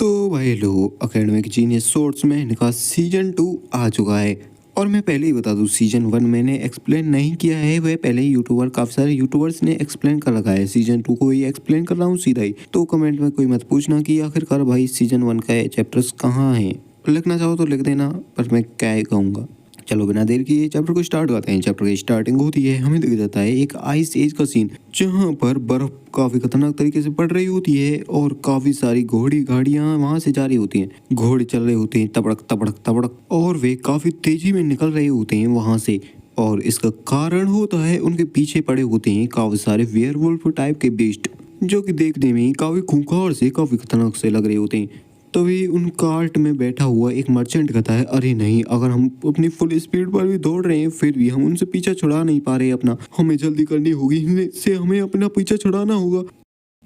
तो भाई लो academic genius source में इनका सीजन 2 आ चुका है। और मैं पहले ही बता दूं, सीजन 1 मैंने एक्सप्लेन नहीं किया है, वह पहले ही काफी सारे यूट्यूबर्स ने एक्सप्लेन कर रखा है। सीजन 2 को ही एक्सप्लेन कर रहा हूँ सीधा ही। तो कमेंट में कोई मत पूछना कि आखिरकार भाई सीजन 1 का चैप्टर्स कहाँ हैं। लिखना चाहो तो लिख देना, पर मैं क्या ही कहूँगा। चलो बिना देर किए चैप्टर को स्टार्ट करते हैं। चैप्टर की स्टार्टिंग होती है, हमें दिख जाता है एक आइस एज का सीन, जहाँ पर बर्फ काफी खतरनाक तरीके से पड़ रही होती है और काफी सारी घोड़ी गाड़ियां वहां से जा रही होती हैं। घोड़े चल रहे होते हैं तबड़क तबड़क तबड़क, और वे काफी तेजी में निकल रहे होते हैं वहां से। और इसका कारण होता है उनके पीछे पड़े होते हैं काफी सारे वेयरवुल्फ टाइप के बीस्ट, जो कि देखने में काफी खूंखार से काफी खतरनाक से लग रहे होते हैं। तभी उन कार्ट में बैठा हुआ एक मर्चेंट कहता है, अरे नहीं, अगर हम अपनी फुल स्पीड पर भी दौड़ रहे हैं फिर भी हम उनसे पीछा छुड़ा नहीं पा रहे अपना, हमें जल्दी करनी होगी, इनसे हमें अपना पीछा छुड़ाना होगा।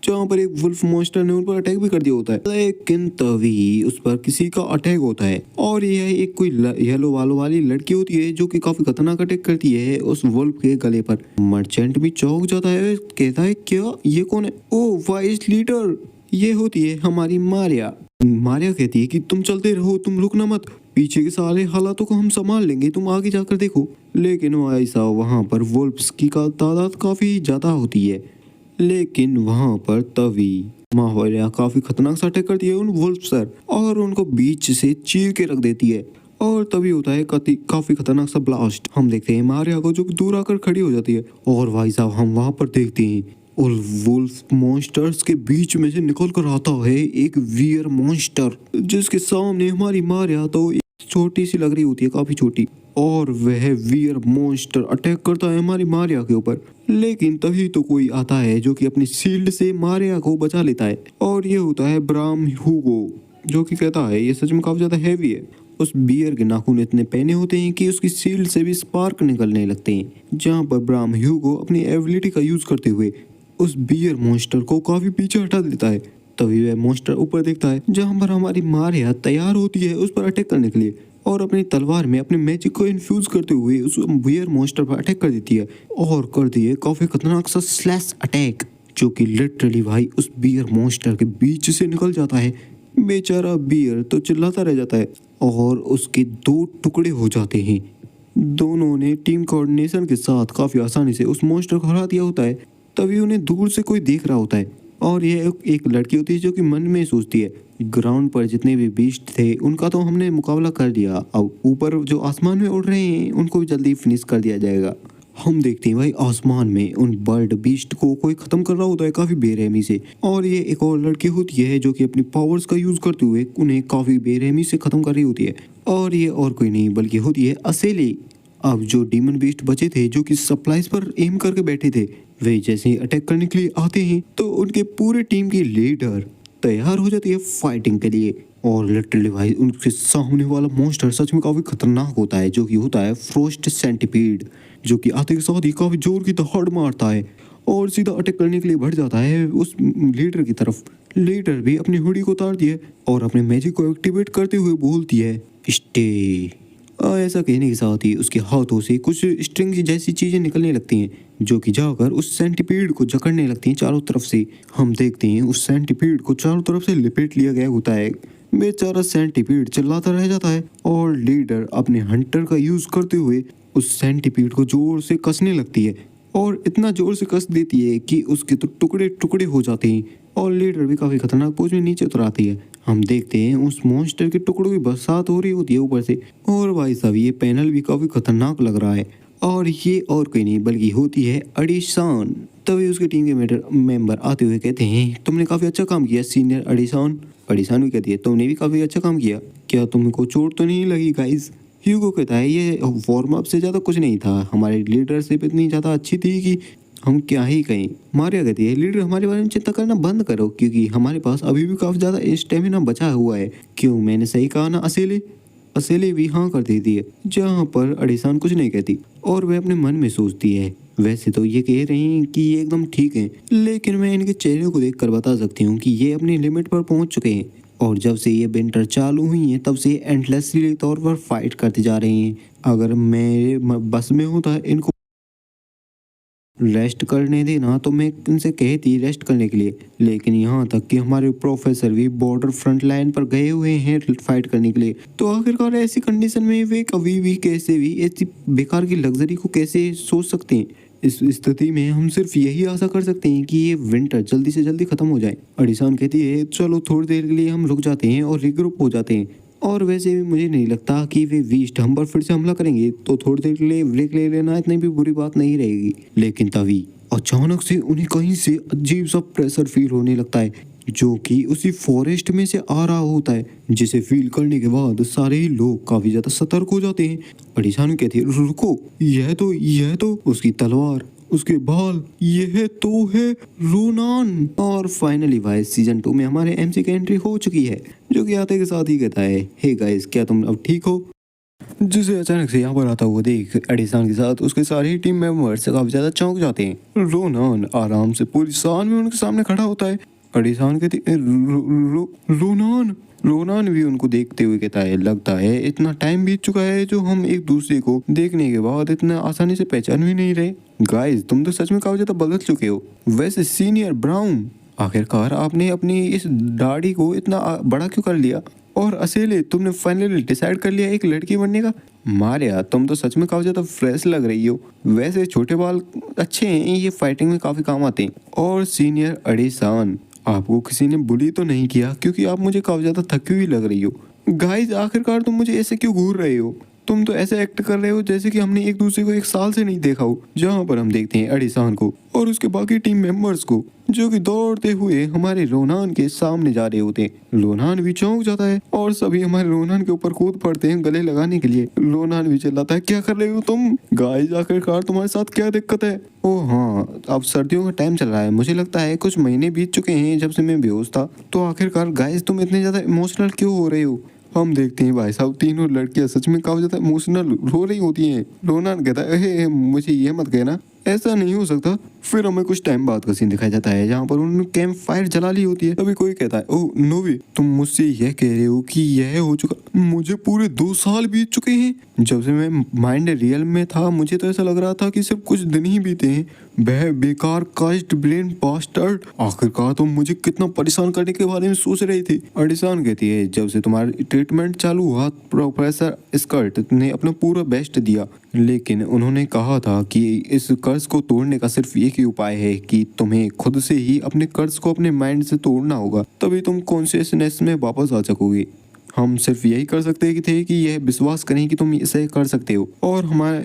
जहाँ पर एक वुल्फ मॉन्स्टर ने उन पर अटैक भी कर दिया होता है, लेकिन तभी उस पर किसी का अटैक होता है और यह एक कोई येलो वालों वाली लड़की होती है जो कि काफी खतरनाक अटैक करती है उस वुल्फ के गले पर। मर्चेंट भी चौंक जाता है, कहता है क्या ये कौन है? ओ वाइस लीडर, ये होती है हमारी मारिया। मारिया कहती है कि तुम चलते रहो, तुम रुकना मत, पीछे के सारे हालातों को हम संभाल लेंगे, तुम आगे जाकर देखो। लेकिन ऐसा वहां पर वुल्फ्स की का तादाद काफी ज्यादा होती है। लेकिन वहां पर तभी मारिया काफी खतरनाक सा अटैक करती है उन वुल्फ्स पर और उनको बीच से चीर के रख देती है। और तभी होता है काफी खतरनाक सा ब्लास्ट। हम देखते हैं मारिया को जो कि दूर आकर खड़ी हो जाती है। और भाई साहब हम वहां पर देखते हैं और वुल्फ मॉन्स्टर्स के बीच में से निकल कर आता है एक वियर मॉन्स्टर, जिसके सामने हमारी मारिया तो छोटी सी लग रही होती है, काफी छोटी। और वह वियर मॉन्स्टर अटैक करता है हमारी मारिया के ऊपर। लेकिन तभी तो कोई आता है जो कि अपनी शील्ड से मारिया को बचा लेता है, और ये होता है ब्राम ह्यूगो, जो कि कहता है ये सच में काफी ज्यादा हैवी है। उस बियर के नाखून इतने पहने होते हैं कि उसकी शील्ड से भी स्पार्क निकलने लगते हैं। जहाँ पर ब्राम ह्यूगो अपनी एबिलिटी का यूज करते हुए उस बियर मॉन्स्टर को काफी पीछे हटा देता है। तभी वह मॉन्स्टर ऊपर देखता है जहाँ पर हमारी मारिया तैयार होती है उस पर अटैक करने के लिए, और अपनी तलवार में अपने मैजिक को इन्फ्यूज करते हुए उस बियर मॉन्स्टर पर अटैक कर देती है और कर दिए काफी खतरनाक सा स्लैश अटैक, जो कि लिटरली भाई उस बियर मॉन्स्टर के बीच से निकल जाता है। बेचारा बियर तो चिल्लाता रह जाता है और उसके 2 टुकड़े हो जाते हैं। दोनों ने टीम कोऑर्डिनेशन के साथ काफी आसानी से उस मॉन्स्टर को हरा दिया होता है। तभी उन्हें दूर से कोई देख रहा होता है और यह एक लड़की होती है जो कि मन में सोचती है, ग्राउंड पर जितने भी बीस्ट थे उनका तो हमने मुकाबला कर दिया, अब ऊपर जो आसमान में उड़ रहे हैं उनको भी जल्दी फिनिश कर दिया जाएगा। हम देखते हैं भाई आसमान में उन बर्ड बीस्ट को कोई खत्म कर रहा होता है काफी बेरहमी से, और ये एक और लड़की होती है जो कि अपनी पावर्स का यूज करते हुए उन्हें काफी बेरहमी से खत्म कर रही होती है। और ये और कोई नहीं बल्कि होती है असेली। अब जो डीमन बीस्ट बचे थे जो कि सप्लाईज पर एम करके बैठे थे, वे जैसे ही अटैक करने के लिए आते हैं तो उनके पूरे टीम की लीडर तैयार हो जाती है फाइटिंग के लिए। और लिटरली भाई उनके सामने वाला मॉन्स्टर सच में काफी खतरनाक होता है, जो कि होता है फ्रोस्ट सेंटिपीड, जो कि आते के साथ ही काफी जोर की दहाड़ मारता है और सीधा अटैक करने के लिए बढ़ जाता है उस लीडर की तरफ। लीडर भी अपनी हुडी को उतारती है और अपने मैजिक को एक्टिवेट करते हुए बोलती है स्टे। ऐसा कहने के साथ ही उसके हाथों से कुछ स्ट्रिंग जैसी चीजें निकलने लगती हैं, जो कि जाकर उस सेंटिपीड को जकड़ने लगती हैं चारों तरफ से। हम देखते हैं उस सेंटिपीड को चारों तरफ से लपेट लिया गया होता है। बेचारा सेंटिपीड चिल्लाता रह जाता है और लीडर अपने हंटर का यूज करते हुए उस सेंटिपीड को जोर से कसने लगती है और इतना जोर से कस देती है कि उसके तो टुकड़े टुकड़े हो जाते हैं और लीडर भी काफी खतरनाक पोज में नीचे उतर आती है। हम देखते हैं उस मॉन्स्टर के टुकड़ों की बरसात हो रही होती है ऊपर से। और भाई साहब ये पैनल भी काफी खतरनाक लग रहा है, और ये और कोई नहीं बल्कि होती है एडिसन। तभी उसके टीम के मेंबर आते हुए कहते हैं, तुमने काफी अच्छा काम किया सीनियर एडिसन। एडिसन भी कहती है, तुमने भी काफी अच्छा काम किया, क्या तुमको चोट तो नहीं लगी गाइस? ह्यूगो कहता है, ये वार्म अप से ज्यादा कुछ नहीं था, हमारी लीडरशिप इतनी ज्यादा अच्छी थी कि हम क्या ही कहें। मारिया कहती है, लीडर हमारे बारे में चिंता करना बंद करो क्योंकि हमारे पास अभी भी काफी ज्यादा स्टेमिना बचा हुआ है। क्यों, मैंने सही कहा ना असेले? असेले भी हाँ कर देती है, जहाँ पर एडिसन कुछ नहीं कहती और वह अपने मन में सोचती है, वैसे तो ये कह रही हैं कि ये एकदम ठीक है, लेकिन मैं इनके चेहरे को देखकर बता सकती हूँ कि ये अपनी लिमिट पर पहुंच चुके हैं। और जब से ये विंटर चालू हुई है तब से एंडलेसली तौर पर फाइट करते जा रहे हैं। अगर मेरे बस में होता है इनको रेस्ट करने देना तो मैं इनसे कहती रेस्ट करने के लिए, लेकिन यहाँ तक कि हमारे प्रोफेसर भी बॉर्डर फ्रंट लाइन पर गए हुए हैं फाइट करने के लिए। तो आखिरकार ऐसी कंडीशन में वे कभी भी कैसे भी ऐसी बेकार की लग्जरी को कैसे सोच सकते हैं। इस स्थिति में हम सिर्फ यही आशा कर सकते हैं कि ये विंटर जल्दी से जल्दी खत्म हो जाए। अडिसन कहती है चलो थोड़ी देर के लिए हम रुक जाते हैं और रिग्रुप हो जाते हैं, और वैसे भी मुझे नहीं लगता कि वे वीस्ट हम पर फिर से हमला करेंगे, तो थोड़ी देर के लिए ब्रेक ले लेना इतनी भी बुरी बात नहीं रहेगी। लेकिन तभी अचानक से उन्हें कहीं से अजीब सा प्रेशर फील होने लगता है, जो कि उसी फॉरेस्ट में से आ रहा होता है, जिसे फील करने के बाद सारे ही लोग काफी ज्यादा सतर्क हो जाते हैं। अडिशानु कहती है रुको, यह तो उसकी तलवार, उसके बाल, यह तो है रोनान। और फाइनली भाई सीजन 2 में हमारे एमसी की एंट्री हो चुकी है, जो कि आते के साथ ही कहता है हे गाइस क्या तुम अब ठीक हो, जिसे अचानक से यहाँ पर आता हुआ देख एडिसन के साथ उसके सारे टीम मेंबर्स काफी ज्यादा चौंक जाते हैं। रोनान आराम से पूरी शान में उनके सामने खड़ा होता है। एडिसन कहती रोनान। रोनान भी उनको देखते हुए कहता है लगता है इतना टाइम बीत चुका है जो हम एक दूसरे को देखने के बाद इतना आसानी से पहचान भी नहीं रहे। गाइस तुम तो सच में काफी ज्यादा बदल चुके हो। वैसे सीनियर ब्राउन, आखिरकार आपने अपनी इस दाढ़ी को इतना बड़ा क्यों कर लिया, और अकेले तुमने फाइनली डिसाइड कर लिया एक लड़की बनने का। मारिया तुम तो सच में काफी ज्यादा फ्रेश लग रही हो। वैसे छोटे बाल अच्छे हैं, ये फाइटिंग में काफी काम आते हैं। और सीनियर एडिसन, आपको किसी ने बुली तो नहीं किया, क्योंकि आप मुझे काफी ज्यादा थकी हुई लग रही हो। गाइस आखिरकार तुम मुझे ऐसे क्यों घूर रहे हो, तुम तो ऐसे एक्ट कर रहे हो जैसे कि हमने एक दूसरे को एक साल से नहीं देखा हो। जहाँ पर हम देखते हैं एडिसन को और उसके बाकी टीम मेंबर्स को जो कि दौड़ते हुए हमारे रोनान के सामने जा रहे होते हैं। रोनान भी चौंक जाता है और सभी हमारे रोनान के ऊपर कूद पड़ते हैं गले लगाने के लिए। रोनान भी चिल्लाता है क्या कर रहे हो तुम। गाइस आखिरकार तुम्हारे साथ क्या दिक्कत है। ओह हाँ, अब सर्दियों का टाइम चल रहा है, मुझे लगता है कुछ महीने बीत चुके हैं जब से मैं बेहोश था। तो आखिरकार गाइस तुम इतने ज्यादा इमोशनल क्यों हो रहे हो। हम देखते हैं भाई साहब तीनों लड़कियां सच में काफी ज्यादा इमोशनल रो रही होती हैं। रोनान कहता है मुझे ये मत कहना, ऐसा नहीं हो सकता। फिर हमें कुछ टाइम बाद का सीन दिखाया जाता है जहाँ पर उन्होंने कैंप फायर जला ली होती है। तभी कोई कहता है ओह नोवी, तुम मुझसे यह कह रहे हो कि यह हो चुका। मुझे पूरे 2 साल बीत चुके हैं जब से मैं माइंड रियल में था। मुझे तो ऐसा लग रहा था कि सिर्फ कुछ दिन ही बीते हैं। वह बेकार कास्ट ब्रेन बास्टर्ड, आखिरकार तुम मुझे कितना परेशान करने के बारे में सोच रही थी। एडिसन कहती है जब से तुम्हारा ट्रीटमेंट चालू हुआ प्रोफेसर स्कर्ट ने अपना पूरा बेस्ट दिया, लेकिन उन्होंने कहा था कि इस कर्ज को तोड़ने का सिर्फ एक ही उपाय है कि तुम्हें खुद से ही अपने कर्ज को अपने माइंड से तोड़ना होगा, तभी तुम कॉन्शियसनेस में वापस आ सकोगे। हम सिर्फ यही कर सकते थे कि यह विश्वास करें कि तुम इसे कर सकते हो, और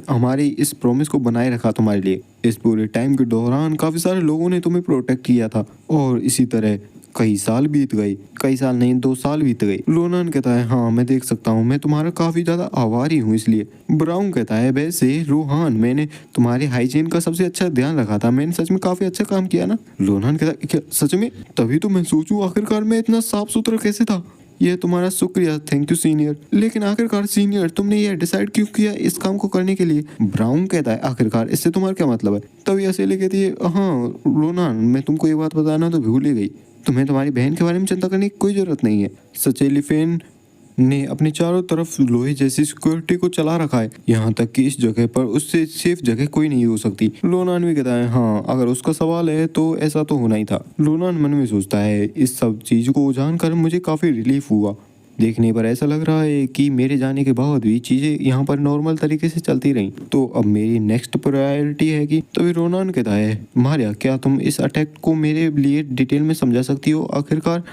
हमारे इस प्रॉमिस को बनाए रखा तुम्हारे लिए। इस पूरे टाइम के दौरान काफी सारे लोगों ने तुम्हें प्रोटेक्ट किया था, और इसी तरह कई साल बीत गए, कई साल नहीं 2 साल बीत गए। रोनान कहता है हाँ मैं देख सकता हूँ, मैं तुम्हारा काफी ज्यादा आभारी हूँ इसलिए। ब्राउन कहता है वैसे रोहान, मैंने तुम्हारे हाइजीन का सबसे अच्छा ध्यान रखा था, मैंने सच में काफी अच्छा काम किया ना। रोनान कहता है क्या सच में, तभी तो मैं सोचूं आखिरकार मैं इतना साफ सुथरा कैसे था। यह तुम्हारा शुक्रिया, थैंक यू सीनियर। लेकिन आखिरकार सीनियर तुमने यह डिसाइड क्यों किया इस काम को करने के लिए। ब्राउन कहता है आखिरकार इससे तुम्हारा क्या मतलब है। तभी असेली कहती है हाँ रोनान, मैं तुमको ये बात बताना तो भूल ही गई, तुम्हें तुम्हारी बहन के बारे में चिंता करने की कोई जरूरत नहीं है। सचेली फेन ने अपनी चारों तरफ लोहे जैसी सिक्योरिटी को चला रखा है, यहाँ तक कि इस जगह पर उससे सेफ जगह कोई नहीं हो सकती। लोनान भी कहता है हाँ अगर उसका सवाल है तो ऐसा तो होना ही था। लोनान मन में सोचता है इस सब चीज को जानकर मुझे काफी रिलीफ हुआ। देखने पर ऐसा लग रहा है कि मेरे जाने के बाद भी चीजें यहाँ पर नॉर्मल तरीके से चलती रहीं, तो अब मेरी नेक्स्ट प्रायोरिटी है कि। तभी रोनान कहता है मारिया क्या तुम इस अटैक को मेरे लिए डिटेल में समझा सकती हो। आखिरकार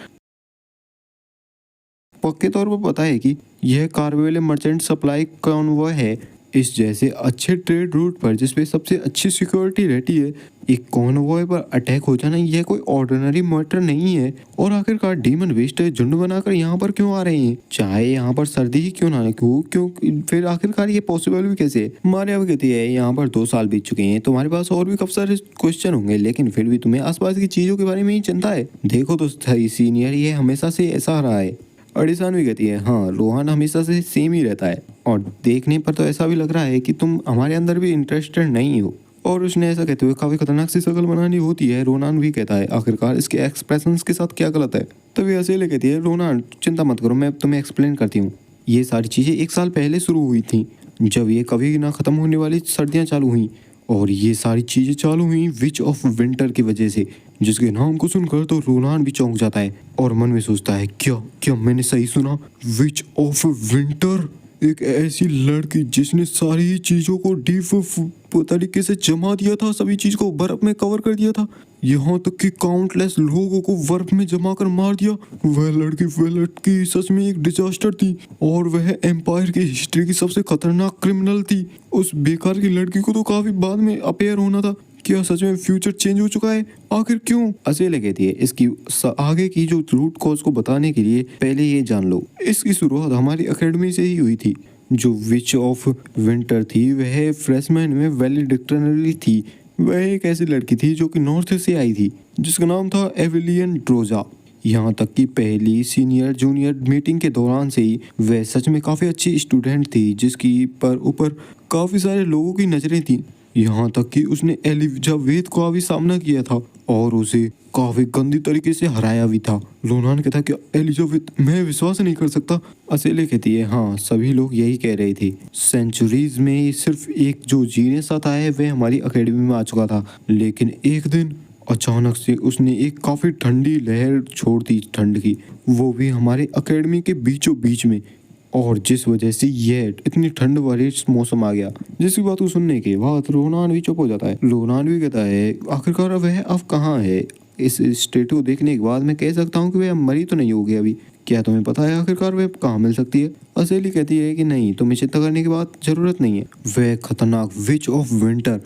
पक्के तौर पर पता है कि यह कार्वेले मर्चेंट सप्लाई कॉन्वॉय है। इस जैसे अच्छे ट्रेड रूट पर जिसपे सबसे अच्छी सिक्योरिटी रहती है, एक कॉन्वॉय पर अटैक हो जाना यह कोई ऑर्डिनरी मैटर नहीं है। और आखिरकार डीमन वेस्ट झुंड बनाकर यहाँ पर क्यों आ रहे हैं, चाहे यहाँ पर सर्दी ही क्यों ना हो, क्यों फिर आखिरकार ये पॉसिबल भी कैसे है। मारिया कहती है यहाँ पर 2 साल बीत चुके हैं, तुम्हारे पास और भी काफी सारे क्वेश्चन होंगे, लेकिन फिर भी तुम्हें आसपास की चीजों के बारे में ही चिंता है। देखो तो सही सीनियर, ये हमेशा से ऐसा रहा है। एडिसन भी कहती है हाँ रोहन हमेशा से सेम ही रहता है, और देखने पर तो ऐसा भी लग रहा है कि तुम हमारे अंदर भी इंटरेस्टेड नहीं हो। और उसने ऐसा कहते हुए काफी खतरनाक सी शक्ल बनानी होती है। रोनान भी कहता है आखिरकार इसके एक्सप्रेशंस के साथ क्या गलत है। तभी असेले कहती है रोनान चिंता मत करो, मैं तुम्हें एक्सप्लेन करती हूँ। ये सारी चीजें 1 साल पहले शुरू हुई थी, जब ये कभी ना खत्म होने वाली सर्दियाँ चालू हुई, और ये सारी चीजें चालू हुई विच ऑफ विंटर की वजह से, जिसके नाम को सुनकर तो रोनान भी चौंक जाता है और मन में सोचता है क्या क्या मैंने सही सुना, विच ऑफ विंटर, एक ऐसी लड़की जिसने सारी ही चीजों को डीप तरीके से जमा दिया था, सभी चीज को बर्फ में कवर कर दिया था, यहाँ तक कि काउंटलेस लोगों को बर्फ में जमा कर मार दिया। वह लड़की सच में एक डिजास्टर थी और वह एम्पायर की हिस्ट्री की सबसे खतरनाक क्रिमिनल थी। उस बेकार की लड़की को तो काफी बाद में अपेयर होना था। क्या सच में फ्यूचर चेंज हो चुका है? आखिर क्यों? असेले कहती है इसकी आगे की जो रूट कॉज को बताने के लिए पहले ये जान लो, इसकी शुरुआत हमारी एकेडमी से ही हुई थी। जो विच ऑफ विंटर थी वह फ्रेशमैन में वैलेडिक्टनरी थी। वह एक ऐसी लड़की थी जो कि नॉर्थ से आई थी, जिसका नाम था एविलियन ड्रोजा। यहाँ तक कि पहली सीनियर जूनियर मीटिंग के दौरान से ही वह सच में काफ़ी अच्छी स्टूडेंट थी, जिसकी पर ऊपर काफ़ी सारे लोगों की नज़रें थी। यहाँ तक कि उसने एलिजाबेथ का भी सामना किया था और उसे काफी गंदी तरीके से हराया भी था। रोनान कहता कि एलिजाबेथ, मैं विश्वास नहीं कर सकता। असेले कहती है हाँ, सभी लोग यही कह रहे थे। सेंचुरीज में सिर्फ एक जो जीनियस आता है वह हमारी एकेडमी में आ चुका था, लेकिन एक दिन अचानक से उसने एक काफी ठंडी लहर छोड़ दी, ठंड की, वो भी हमारे एकेडमी के बीचों बीच में। और जिस वजह से ये इतनी ठंड वाली मौसम आ गया, जिसकी बात को सुनने के बाद रोनान भी चुप हो जाता है। रोनान भी कहता है आखिरकार वह अब कहाँ है? इस स्टेटू देखने के बाद मैं कह सकता हूँ कि वह मरी तो नहीं होगी अभी। क्या तुम्हें पता है आखिरकार वह कहाँ मिल सकती है? असेली कहती है कि नहीं, तुम्हें चिंता करने की बात जरूरत नहीं है। वह खतरनाक witch of winter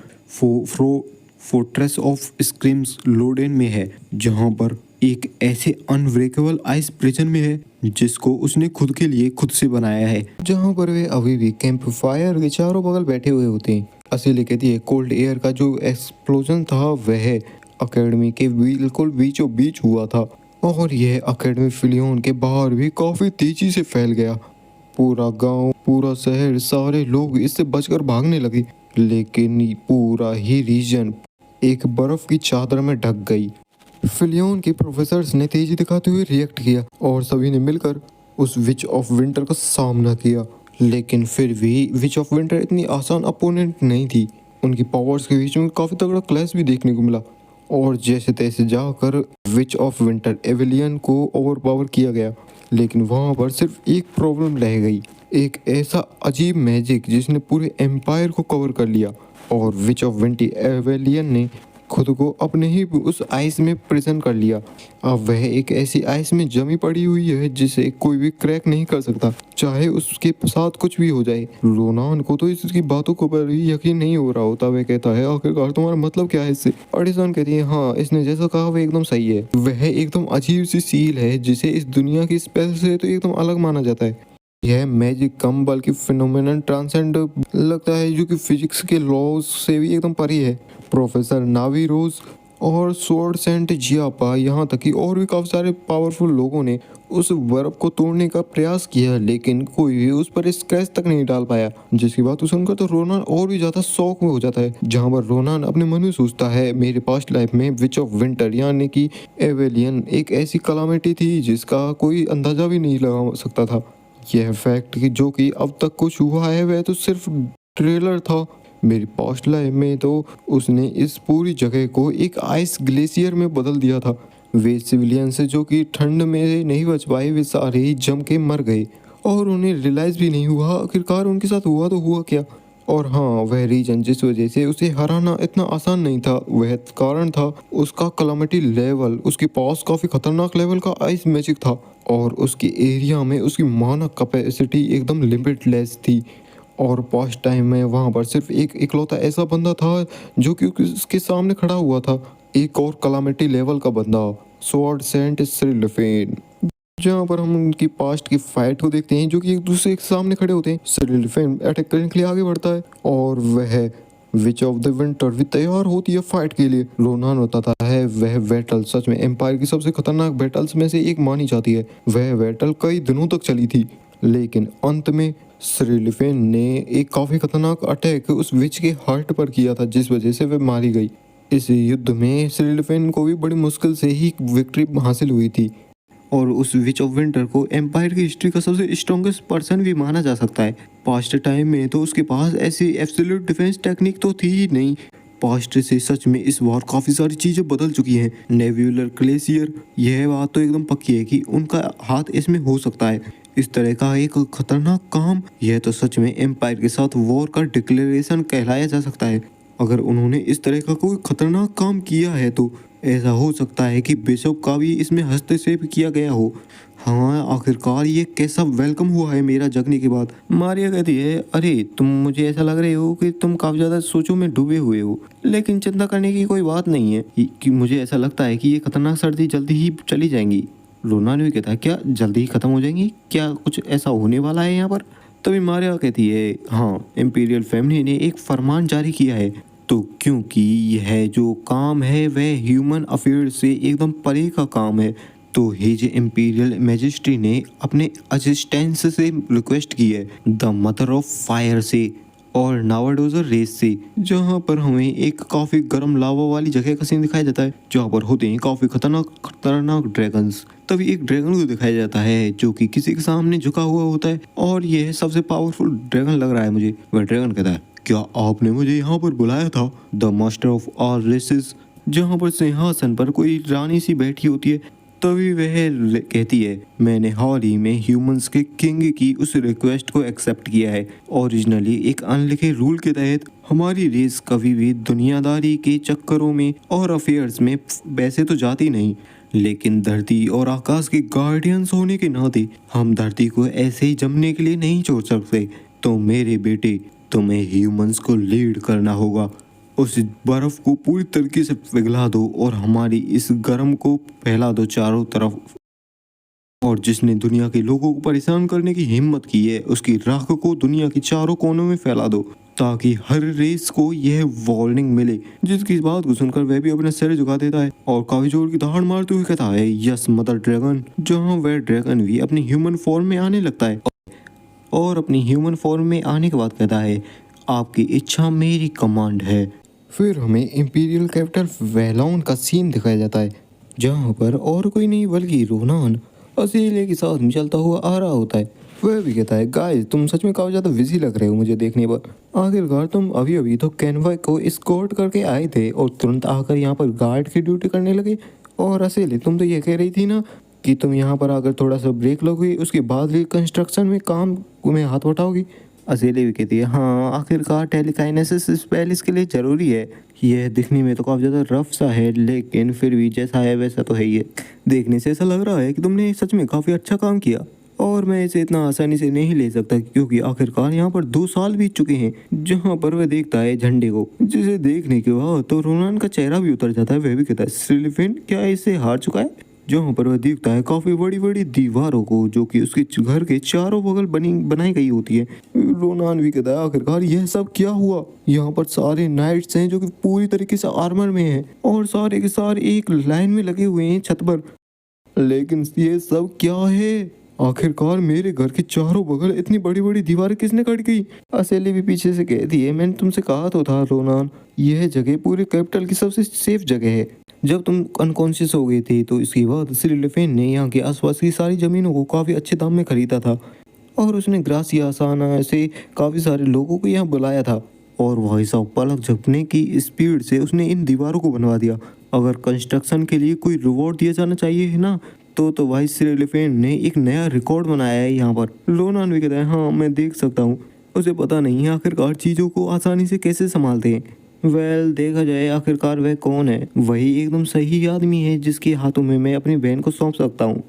fortress of screams Loden में है, जहाँ पर एक ऐसे अनब्रेकेबल आइस प्रिजन में है जिसको उसने खुद के लिए खुद से बनाया है, जहाँ पर वे अभी भी कैंप फायर के चारों बगल बैठे हुए होते हैं। असेली कहती है कोल्ड एयर का जो एक्सप्लोजन था वह एकेडमी के बिल्कुल बीचों बीच हुआ था और यह एकेडमी फिलियन के बाहर भी काफी तेजी से फैल गया। पूरा गांव, पूरा शहर, सारे लोग इससे बचकर भागने लगे, लेकिन पूरा ही रीजन एक बर्फ की चादर में ढक गई। फिलियन के प्रोफेसर्स ने तेजी दिखाते हुए रिएक्ट किया और सभी ने मिलकर उस विच ऑफ विंटर का सामना किया, लेकिन फिर भी विच ऑफ विंटर इतनी आसान अपोनेंट नहीं थी। उनकी पावर्स के बीच में काफी तगड़ा क्लैश भी देखने को मिला और जैसे तैसे जाकर विच ऑफ विंटर एविलियन को ओवरपावर किया गया, लेकिन वहां पर सिर्फ एक प्रॉब्लम रह गई, एक ऐसा अजीब मैजिक जिसने पूरे एम्पायर को कवर कर लिया और विच ऑफ विंटर एविलियन ने खुद को अपने ही उस आइस में प्रिजन कर लिया। अब वह एक ऐसी आइस में जमी पड़ी हुई है जिसे कोई भी क्रैक नहीं कर सकता, चाहे उसके साथ कुछ भी हो जाए। रोनान को तो इसकी बातों को पर भी यकीन नहीं हो रहा होता। वह कहता है आखिरकार तुम्हारा मतलब क्या है इससे? एडिसन कहती है हाँ, इसने जैसा कहा वह एकदम सही है। वह एकदम अजीब सी सील है जिसे इस दुनिया की स्पेल से तो एकदम अलग माना जाता है। यह मैजिक कम बल्कि फिनोमेनन ट्रांसेंड लगता है, जो कि फिजिक्स के लॉज से भी एकदम परे है। प्रोफेसर नावी रोज और स्वॉर्ड सेंट जियापा, यहाँ तक कि और भी काफी सारे पावरफुल लोगों ने उस बर्फ को तोड़ने का प्रयास किया, लेकिन कोई भी उस पर स्क्रैच तक नहीं डाल पाया। जिसकी बात सुनकर तो रोनान और भी ज्यादा शौक में हो जाता है, जहाँ पर रोनान अपने मन में सोचता है मेरे पास्ट लाइफ में विच ऑफ विंटर यानी कि एवेलियन एक ऐसी कलामिटी थी जिसका कोई अंदाजा भी नहीं लगा सकता था। यह फैक्ट कि जो कि अब तक कुछ हुआ है वह तो सिर्फ ट्रेलर था। मेरी पास्ट लाइफ में तो उसने इस पूरी जगह को एक आइस ग्लेशियर में बदल दिया था। वे सिविलियन से जो कि ठंड में नहीं बच पाए, वे सारे ही जम के मर गए और उन्हें रियलाइज भी नहीं हुआ आखिरकार उनके साथ हुआ तो हुआ क्या। और हाँ, वह रीजन जिस वजह से उसे हराना इतना आसान नहीं था, वह कारण था उसका कलामिटी लेवल। उसके पास काफी खतरनाक लेवल का आइस मैजिक था और उसके एरिया में उसकी मानक कैपेसिटी एकदम लिमिटलेस थी। और पास्ट टाइम में वहाँ पर सिर्फ एक इकलौता ऐसा बंदा था जो कि उसके सामने खड़ा हुआ था, एक और कलामिटी लेवल का बंदा, स्वॉर्ड सेंट सिरिलफेन। जहाँ पर हम उनकी पास्ट की फाइट को देखते हैं, जो कि एक दूसरे के सामने खड़े होते हैं। सिरिलफेन अटैक करने के लिए आगे बढ़ता है और वह विच ऑफ द विंटर भी तैयार होती है फाइट के लिए। रोनान बताता है वह बैटल सच में एम्पायर की सबसे खतरनाक बैटल्स में से एक मानी जाती है। वह बैटल कई दिनों तक चली थी, लेकिन अंत में सिरिलफेन ने एक काफी खतरनाक अटैक उस विच के हार्ट पर किया था, जिस वजह से वह मारी गई। इस युद्ध में सिरिलफेन को भी बड़ी मुश्किल से ही विक्ट्री हासिल हुई थी, और उस विच ऑफ विंटर को एम्पायर की हिस्ट्री का सबसे स्ट्रॉन्गेस्ट पर्सन भी माना जा सकता है। पास्ट टाइम में तो उसके पास ऐसी एब्सोल्यूट डिफेंस टेक्निक तो थी ही नहीं। पास्ट से सच में इस बार काफ़ी सारी चीज़ें बदल चुकी हैं। नेव्यूलर ग्लेशियर, यह बात तो एकदम पक्की है कि उनका हाथ इसमें हो सकता है। इस तरह का एक खतरनाक काम, यह तो सच में एम्पायर के साथ वॉर का डिक्लेरेशन कहलाया जा सकता है। अगर उन्होंने इस तरह का कोई खतरनाक काम किया है तो ऐसा हो सकता है कि बिशप का भी इसमें हस्तक्षेप किया गया हो। हाँ, आखिरकार ये कैसा वेलकम हुआ है मेरा जगने के बाद। मारिया कहती है, अरे तुम, मुझे ऐसा लग रहे हो कि तुम काफ़ी ज़्यादा सोचों में डूबे हुए हो, लेकिन चिंता करने की कोई बात नहीं है कि मुझे ऐसा लगता है कि ये खतरनाक सर्दी जल्दी ही चली जाएंगी। रोनान भी कहता है, क्या जल्दी ही ख़त्म हो जाएंगी? क्या कुछ ऐसा होने वाला है यहाँ पर? तभी मारिया कहती है, हाँ, इम्पीरियल फैमिली ने एक फरमान जारी किया है, तो क्योंकि यह जो काम है वह ह्यूमन अफेयर से एकदम परे का काम है, तो हिज इम्पीरियल मैजेस्टी ने अपने असिस्टेंस से रिक्वेस्ट की है, द मदर ऑफ फायर से और नावाडोजर रेस से, जहाँ पर हमें एक काफ़ी गर्म लावा वाली जगह का सीन दिखाया जाता है, जहाँ पर होते हैं काफ़ी खतरनाक खतरनाक ड्रैगन्स। तभी एक ड्रैगन को दिखाया जाता है जो कि किसी के सामने झुका हुआ होता है, और यह सबसे पावरफुल ड्रैगन लग रहा है मुझे। वह ड्रैगन कहता है, क्या आपने मुझे यहाँ पर बुलाया था? The master of all races, जहाँ पर सिंहासन पर कोई रानी सी बैठी होती है। तभी वह कहती है, मैंने हाल ही में ह्यूमंस के किंग की उस रिक्वेस्ट को एक्सेप्ट किया है। ओरिजिनली एक अनलिखे रूल के तहत हमारी रेस कभी भी दुनियादारी के चक्करों में और अफेयर्स में वैसे तो जाती नहीं, लेकिन धरती और आकाश के गार्डियंस होने के नाते हम धरती को ऐसे ही जमने के लिए नहीं छोड़ सकते। तो मेरे बेटे, तुम्हें ह्यूमंस को लीड करना होगा। उस बर्फ को पूरी तरीके से पिघला दो और हमारी इस गर्म को फैला दो चारों तरफ। और जिसने दुनिया के लोगों को परेशान करने की हिम्मत की है, उसकी राख को दुनिया के चारों कोनों में फैला दो, ताकि हर रेस को यह वार्निंग मिले। जिसकी इस बात को सुनकर वह भी अपना सिर झुका देता है और काफी जोर की दहाड़ मारते हुए कहता है, यस मदर ड्रैगन। जहाँ वह ड्रैगन भी अपनी ह्यूमन फॉर्म में आने लगता है और अपनी ह्यूमन फॉर्म में आने के बाद कहता है, आपकी इच्छा मेरी कमांड है। फिर हमें इंपीरियल कैपिटल वेलॉन का सीन दिखाया जाता है, जहाँ पर और कोई नहीं बल्कि रोनान असीले के साथ में चलता हुआ आ रहा होता है। वह भी कहता है, गाइस तुम सच में काफ़ी ज़्यादा बिजी लग रहे हो मुझे देखने पर। आखिरकार तुम अभी अभी तो कैनवा को एस्कॉर्ट करके आए थे और तुरंत आकर यहाँ पर गार्ड की ड्यूटी करने लगे। और असीले, तुम तो ये कह रही थी ना कि तुम यहाँ पर आकर थोड़ा सा ब्रेक लोगे, उसके बाद भी कंस्ट्रक्शन में काम में हाथ बटाओगी। असीले भी कहती है, हाँ, आखिरकार टेलीकाइनेसिस इस पैलेस के लिए ज़रूरी है। यह दिखने में तो काफ़ी ज़्यादा रफ सा है, लेकिन फिर भी जैसा है वैसा तो है ही है। देखने से ऐसा लग रहा है कि तुमने सच में काफ़ी अच्छा काम किया, और मैं इसे इतना आसानी से नहीं ले सकता, क्योंकि आखिरकार यहाँ पर 2 साल बीत चुके हैं। जहाँ पर वह देखता है झंडे को, जिसे देखने के बाद तो रोनान का चेहरा भी उतर जाता है। वह भी कहता है, सिलिफिन क्या इससे हार चुका है? जहाँ पर वह देखता है काफ़ी बड़ी बड़ी दीवारों को, जो कि उसके घर के चारों बगल बनाई गई होती है। रोनान भी कहता है, आखिरकार यह सब क्या हुआ? यहाँ पर सारे नाइट्स हैं जो कि पूरी तरीके से आर्मर में हैं, और सारे के सारे एक लाइन में लगे हुए हैं छत पर। लेकिन ये सब क्या है? आखिरकार मेरे घर के चारों बगल इतनी बड़ी बड़ी दीवारें किसने कट गई? असेली भी पीछे से कहती है, मैंने तुमसे कहा तो था रोनान, यह जगह पूरे कैपिटल की सबसे सेफ जगह है। जब तुम अनकॉन्शियस हो गए थे तो इसके बाद सिलिफेन ने यहाँ के आसपास की सारी ज़मीनों को काफ़ी अच्छे दाम में खरीदा था, और उसने ग्रासिया साना से काफ़ी सारे लोगों को यहाँ बुलाया था, और भाई साहब पलक झपकने की स्पीड से उसने इन दीवारों को बनवा दिया। अगर कंस्ट्रक्शन के लिए कोई रिवॉर्ड दिया जाना चाहिए है ना, तो भाई सिलिफेन ने एक नया रिकॉर्ड बनाया है यहाँ पर। रोनान भी कहता है, हाँ मैं देख सकता हूँ। उसे पता नहीं है आखिरकार चीज़ों को आसानी से कैसे संभालते हैं। वेल, देखा जाए आखिरकार वह कौन है, वही एकदम सही आदमी है जिसके हाथों में मैं अपनी बहन को सौंप सकता हूँ।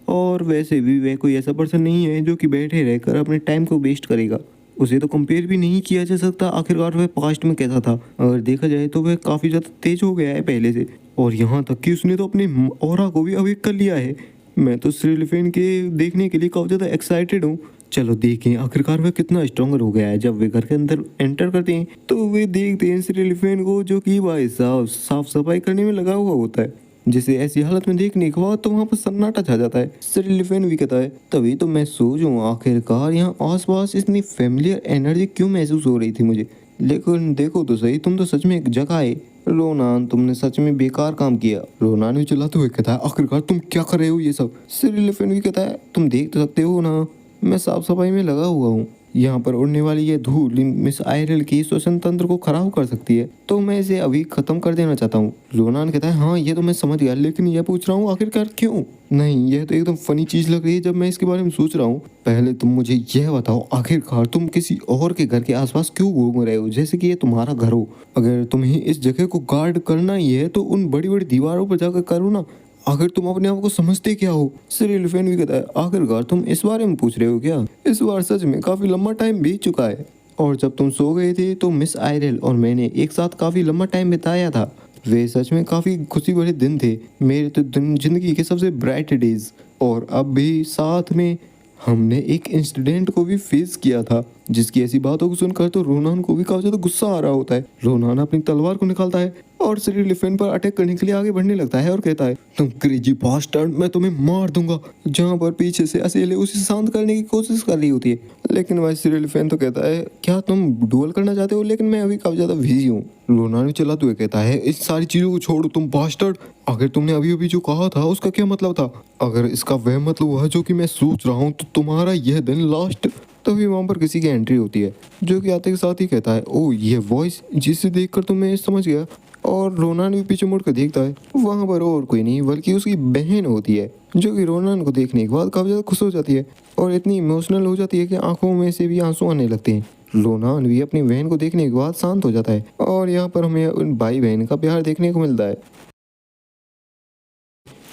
और वैसे भी वह कोई ऐसा पर्सन नहीं है जो कि बैठे रहकर अपने टाइम को वेस्ट करेगा। उसे तो कंपेयर भी नहीं किया जा सकता, आखिरकार वह पास्ट में कैसा था। अगर देखा जाए तो वह काफ़ी ज़्यादा तेज हो गया है पहले से, और यहाँ तक कि उसने तो अपने ऑरा को भी अवेक कर लिया है। मैं तो सिलिफेन के देखने के लिए काफ़ी ज़्यादा एक्साइटेड हूँ। चलो देखें आखिरकार वह कितना स्ट्रॉन्गर हो गया है। जब वे घर के अंदर एंटर करते हैं तो वे देखते हैं सिलिफेन को, जो कि भाई साहब साफ सफाई करने में लगा हुआ होता है, जिसे ऐसी हालत में देखने के बाद तो वहाँ पर सन्नाटा छा जाता है। सिलिफेन भी कहता है, तभी तो मैं सोचूं आखिरकार यहाँ आसपास इतनी फेमिलियर एनर्जी क्यों महसूस हो रही थी मुझे। लेकिन देखो तो सही, तुम तो सच में एक जगह है। रोनान तुमने सच में बेकार काम किया। रोनान भी चिल्लाते हुए कहता है आखिरकार तुम क्या कर रहे हो ये सब। सिरिलिफेन भी कहता है तुम देख तो सकते हो ना, मैं साफ सफाई में लगा हुआ हूँ। यहाँ पर उड़ने वाली ये धूल मिस आयरल की श्वसन तंत्र को खराब कर सकती है, तो मैं इसे अभी खत्म कर देना चाहता हूँ। रोनान कहता है हाँ ये तो मैं समझ गया, लेकिन ये पूछ रहा हूँ आखिरकार क्यों। नहीं, यह तो एकदम फनी चीज लग रही है जब मैं इसके बारे में सोच रहा हूँ। पहले तुम मुझे यह बताओ आखिरकार तुम किसी और के घर के आसपास क्यों घूम रहे हो, जैसे कि ये तुम्हारा घर हो। अगर तुम्हें इस जगह को गार्ड करना ही है तो उन बड़ी बड़ी दीवारों पर जाकर करो ना। आखिर तुम अपने आप को समझते क्या हो। सिरिलिफेन भी कहता है आखिरकार तुम इस बारे में पूछ रहे हो क्या। इस बार सच में काफी लंबा टाइम बीत चुका है, और जब तुम सो गए थे तो मिस आयरल और मैंने एक साथ काफी लंबा टाइम बिताया था। वे सच में काफी खुशी भरे दिन थे, मेरे तो जिंदगी के सबसे ब्राइट डेज। और अब भी साथ में हमने एक इंसिडेंट को भी फेस किया था, जिसकी ऐसी बातों को सुनकर तो रोनान को भी काफी ज्यादा गुस्सा आ रहा होता है। रोनान अपनी तलवार को निकालता है और सिरिलिफेन पर अटैक करने के लिए आगे बढ़ने लगता है और कहता है तुम क्रेजी बास्टर्ड, मैं तुम्हें मार दूंगा। जहाँ पर पीछे से असीले उसे शांत करने की कोशिश कर रही होती है, लेकिन वह सिरिलिफेन तो कहता है क्या तुम डुअल करना चाहते हो, लेकिन मैं अभी काफी ज्यादा बिजी हूँ। रोनान भी चिल्लाते हुए कहता है इस सारी चीजों को छोड़ो तुम बास्टर्ड, आखिर तुमने अभी अभी जो कहा था उसका क्या मतलब था। अगर इसका वह मतलब हुआ जो कि मैं सोच रहा हूँ तो तुम्हारा यह दिन लास्ट। तभी वहां पर किसी की एंट्री होती है, जो कि आते के साथ ही कहता है ओ ये वॉइस, जिसे देखकर तो मैं समझ गया। और रोनान भी पीछे मुड़कर देखता है, वहां पर और कोई नहीं बल्कि उसकी बहन होती है, जो कि रोनान को देखने के बाद काफी ज्यादा खुश हो जाती है और इतनी इमोशनल हो जाती है कि आंखों में से भी आंसू आने लगते हैं। रोनान भी अपनी बहन को देखने के बाद शांत हो जाता है और यहाँ पर हमें उन भाई बहन का प्यार देखने को मिलता है।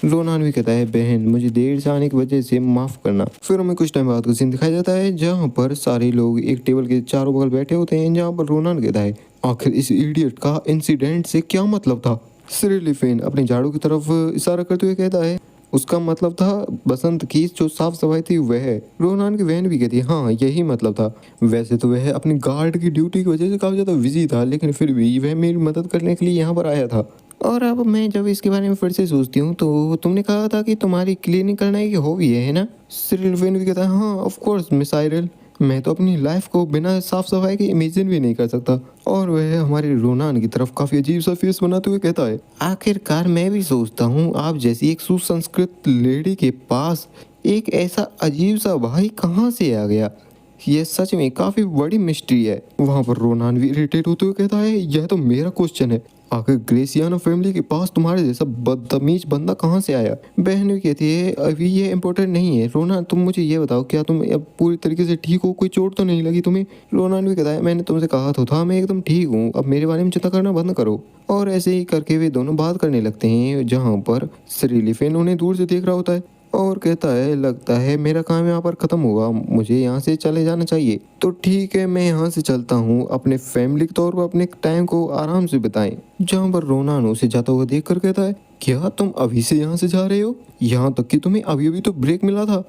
रोनान भी कहता है बहन मुझे देर से आने की वजह से माफ करना। फिर हमें कुछ टाइम बाद का सीन दिखाया जाता है, जहाँ पर सारे लोग एक टेबल के चारों बगल बैठे होते हैं, जहाँ पर रोनान कहता है आखिर इस इडियट का इंसिडेंट से क्या मतलब था। सिरिलिफेन अपने झाड़ू की तरफ इशारा करते हुए कहता है उसका मतलब था बसंत की जो साफ सफाई थी वह। रोनान की बहन भी कहती है हाँ यही मतलब था। वैसे तो वह अपनी गार्ड की ड्यूटी की वजह से काफी ज्यादा बिजी था, लेकिन फिर भी वह मेरी मदद करने के लिए यहाँ पर आया था। और अब मैं जब इसके बारे में फिर से सोचती हूँ तो तुमने कहा था कि तुम्हारी क्लीनिंग करना एक हॉबी है ना। सिरिलिफेन भी कहता है हाँ ऑफ कोर्स मिस आयरल, मैं तो अपनी लाइफ को बिना साफ सफाई के इमेजिन भी नहीं कर सकता। और वह हमारे रोनान की तरफ काफी अजीब सा फेस बनाते हुए कहता है आखिरकार मैं भी सोचता हूँ आप जैसी एक सुसंस्कृत लेडी के पास एक ऐसा अजीब सा भाई कहाँ से आ गया। यह सच में काफी बड़ी मिस्ट्री है। वहाँ पर रोनान भी इरिटेट होते हुए कहता है यह तो मेरा क्वेश्चन है, आखिर ग्रेसियानो फैमिली के पास तुम्हारे जैसा बदतमीज बंदा कहाँ से आया। बहन भी कहती है अभी ये इम्पोर्टेंट नहीं है। रोनान तुम मुझे ये बताओ क्या तुम अब पूरी तरीके से ठीक हो, कोई चोट तो नहीं लगी तुम्हें। रोनान भी कहता है मैंने तुमसे कहा तो था मैं एकदम ठीक हूँ, अब मेरे बारे में चिंता करना बंद करो। और ऐसे ही करके वे दोनों बात करने लगते हैं, जहाँ पर सिरिलिफेन उन्हें दूर से देख रहा होता है और कहता है लगता है मेरा काम यहाँ पर खत्म हुआ, मुझे यहाँ से चले जाना चाहिए। तो ठीक है मैं यहाँ से चलता हूँ, अपने फैमिली के तौर पर अपने टाइम को आराम से बिताएं। जहाँ पर रोनान उसे जाता हुआ देख कर कहता है क्या तुम अभी से यहाँ से जा रहे हो, यहाँ तक कि तुम्हें अभी अभी तो ब्रेक मिला था।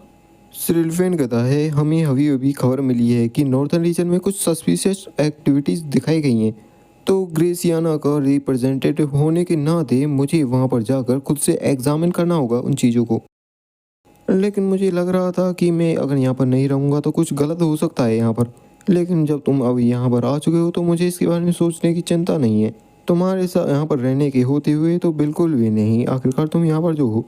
सिरिलिफेन कहता है हमें अभी अभी खबर मिली है कि नॉर्थर्न रीजन में कुछ सस्पिशियस एक्टिविटीज दिखाई गई हैं, तो ग्रेसियाना का रिप्रेजेंटेटिव होने के नाते मुझे वहाँ पर जाकर खुद से एग्जामिन करना होगा उन चीज़ों को। लेकिन मुझे लग रहा था कि मैं अगर यहाँ पर नहीं रहूँगा तो कुछ गलत हो सकता है यहाँ पर, लेकिन जब तुम अब यहाँ पर आ चुके हो तो मुझे इसके बारे में सोचने की चिंता नहीं है। तुम्हारे साथ यहाँ पर रहने के होते हुए तो बिल्कुल भी नहीं, आखिरकार तुम यहाँ पर जो हो।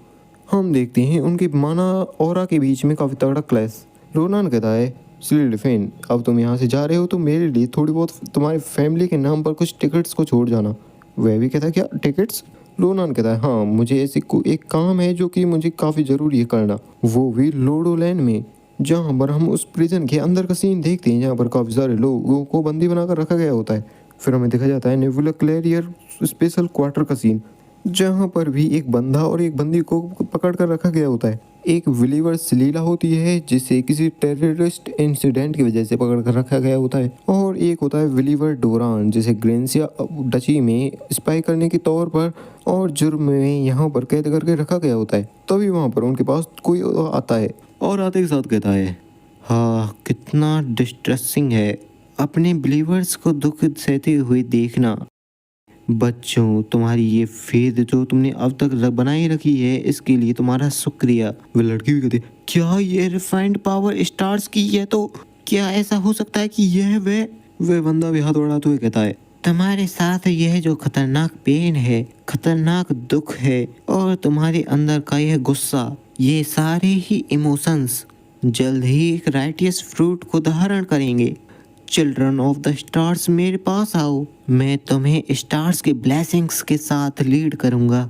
हम देखते हैं उनकी माना ऑरा के बीच में काफ़ी तगड़ा क्लैश। रोनान कहता है सिरिलिफेन अब तुम यहाँ से जा रहे हो तो मेरे लिए थोड़ी बहुत तुम्हारी फैमिली के नाम पर कुछ टिकट्स को छोड़ जाना। वह भी कहता है क्या टिकट्स। रोनान कहता है हाँ मुझे ऐसी एक काम है जो कि मुझे काफ़ी ज़रूरी है करना, वो भी लोडोलैंड में, जहाँ पर हम उस प्रिजन के अंदर का सीन देखते हैं जहाँ पर काफ़ी सारे लोगों को बंदी बनाकर रखा गया होता है। फिर हमें देखा जाता है नेबुला क्लेरियर स्पेशल क्वार्टर का सीन, जहाँ पर भी एक बंदा और एक बंदी को पकड़ कर रखा गया होता है। एक विलीवर सलीला होती है जिसे किसी टेररिस्ट इंसिडेंट की वजह से पकड़ कर रखा गया होता है, और एक होता है विलीवर डोरान जिसे ग्रेंसिया डची में स्पाई करने के तौर पर और जुर्म में यहाँ पर कैद करके रखा गया होता है। तभी वहाँ पर उनके पास कोई आता है और आते के साथ कहता है हाँ कितना डिस्ट्रेसिंग है अपने बिलीवर्स को दुख सहते हुए देखना। बच्चों तुम्हारी ये फेद जो तुमने अब तक बनाई रखी है इसके लिए तुम्हारा शुक्रिया। वे लड़की भी कहती है क्या ये रिफाइंड पावर स्टार्स की है, तो क्या ऐसा हो सकता है कि यह वह बंदा भी हाथ बढ़ाते हुए कहता है तुम्हारे साथ यह जो खतरनाक पेन है, खतरनाक दुख है और तुम्हारे अंदर का यह गुस्सा, ये सारे ही इमोशंस जल्द ही एक राइटियस फ्रूट को धारण करेंगे। चिल्ड्रन ऑफ द स्टार्स, मेरे पास आओ, मैं तुम्हें स्टार्स के ब्लेसिंग्स के साथ लीड करूंगा।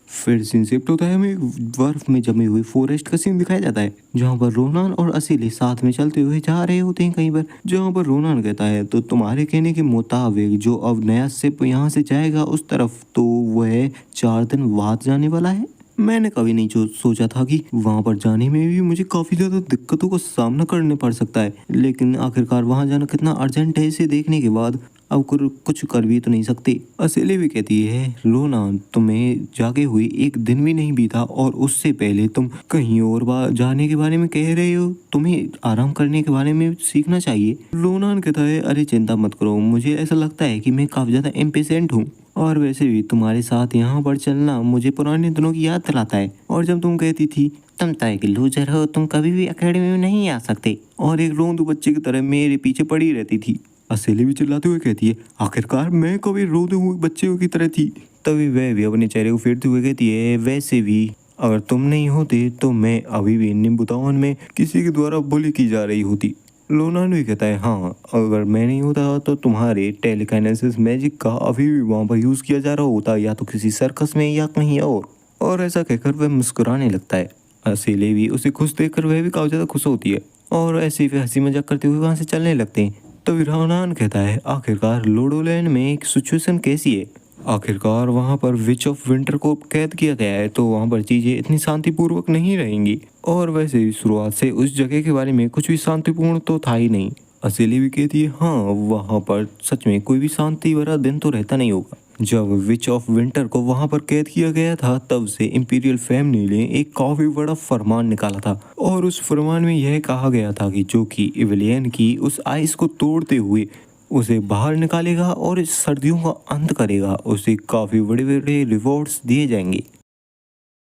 फिर सीन शिफ्ट होता है, हमें बर्फ में जमी हुई फॉरेस्ट का सीन दिखाया जाता है, जहाँ पर रोनान और असीली साथ में चलते हुए जा रहे होते हैं कहीं पर, जहाँ पर रोनान कहता है तो तुम्हारे कहने के मुताबिक जो अब नया शिप यहाँ से जाएगा उस तरफ, तो वह 4 दिन बाद जाने वाला है। मैंने कभी नहीं सोचा था कि वहाँ पर जाने में भी मुझे काफ़ी ज़्यादा दिक्कतों का सामना करने पड़ सकता है, लेकिन आखिरकार वहाँ जाना कितना अर्जेंट है इसे देखने के बाद अब कुछ कर भी तो नहीं सकते। असेले भी कहती है, रोना तुम्हें जागे हुए 1 दिन भी नहीं बीता और उससे पहले तुम कहीं और जाने के बारे में कह रहे हो, तुम्हें आराम करने के बारे में सीखना चाहिए। रोनान कहता है, अरे चिंता मत करो, मुझे ऐसा लगता है कि मैं काफ़ी ज़्यादा इम्पेशेंट हूँ और वैसे भी तुम्हारे साथ यहाँ पर चलना मुझे पुराने दिनों की याद दिलाता है। और जब तुम कहती थी तुम तो एक लूजर हो, तुम कभी भी एकेडमी में नहीं आ सकते और एक रोंदू बच्चे की तरह मेरे पीछे पड़ी रहती थी। असेली भी चिल्लाते हुए कहती है, आखिरकार मैं कभी रोते हुए बच्चे की तरह थी। तभी वह भी अपने चेहरे को फेरते हुए कहती है, वैसे भी अगर तुम नहीं होते तो मैं अभी भी निम्बुतावन में किसी के द्वारा बुली की जा रही होती। लोनान भी कहता है, हाँ अगर मैं नहीं होता तो तुम्हारे टेलीकाइनेसिस मैजिक का अभी भी वहाँ पर यूज़ किया जा रहा होता, या तो किसी सर्कस में या कहीं और ऐसा कहकर वह मुस्कुराने लगता है। असेले भी उसे खुश देखकर वह भी काफ़ी ज़्यादा खुश होती है और ऐसे ही हंसी मजाक करते हुए वहाँ से चलने लगते हैं। तो रोनान कहता है, आखिरकार लोडोलैंड में एक सिचुएशन कैसी है? आखिरकार वहाँ पर विच ऑफ विंटर को कैद किया गया है, तो वहाँ पर चीज़ें इतनी शांतिपूर्वक नहीं रहेंगी और वैसे ही शुरुआत से उस जगह के बारे में कुछ भी शांतिपूर्ण तो था ही नहीं। असेली भी कहती है, हाँ वहाँ पर सच में कोई भी शांति भरा दिन तो रहता नहीं होगा। जब विच ऑफ विंटर को वहाँ पर कैद किया गया था तब से इंपीरियल फैमिली ने एक काफ़ी बड़ा फरमान निकाला था और उस फरमान में यह कहा गया था कि जो कि इविलियन की उस आइस को तोड़ते हुए उसे बाहर निकालेगा और इस सर्दियों का अंत करेगा, उसे काफ़ी बड़े बड़े रिवॉर्ड्स दिए जाएंगे।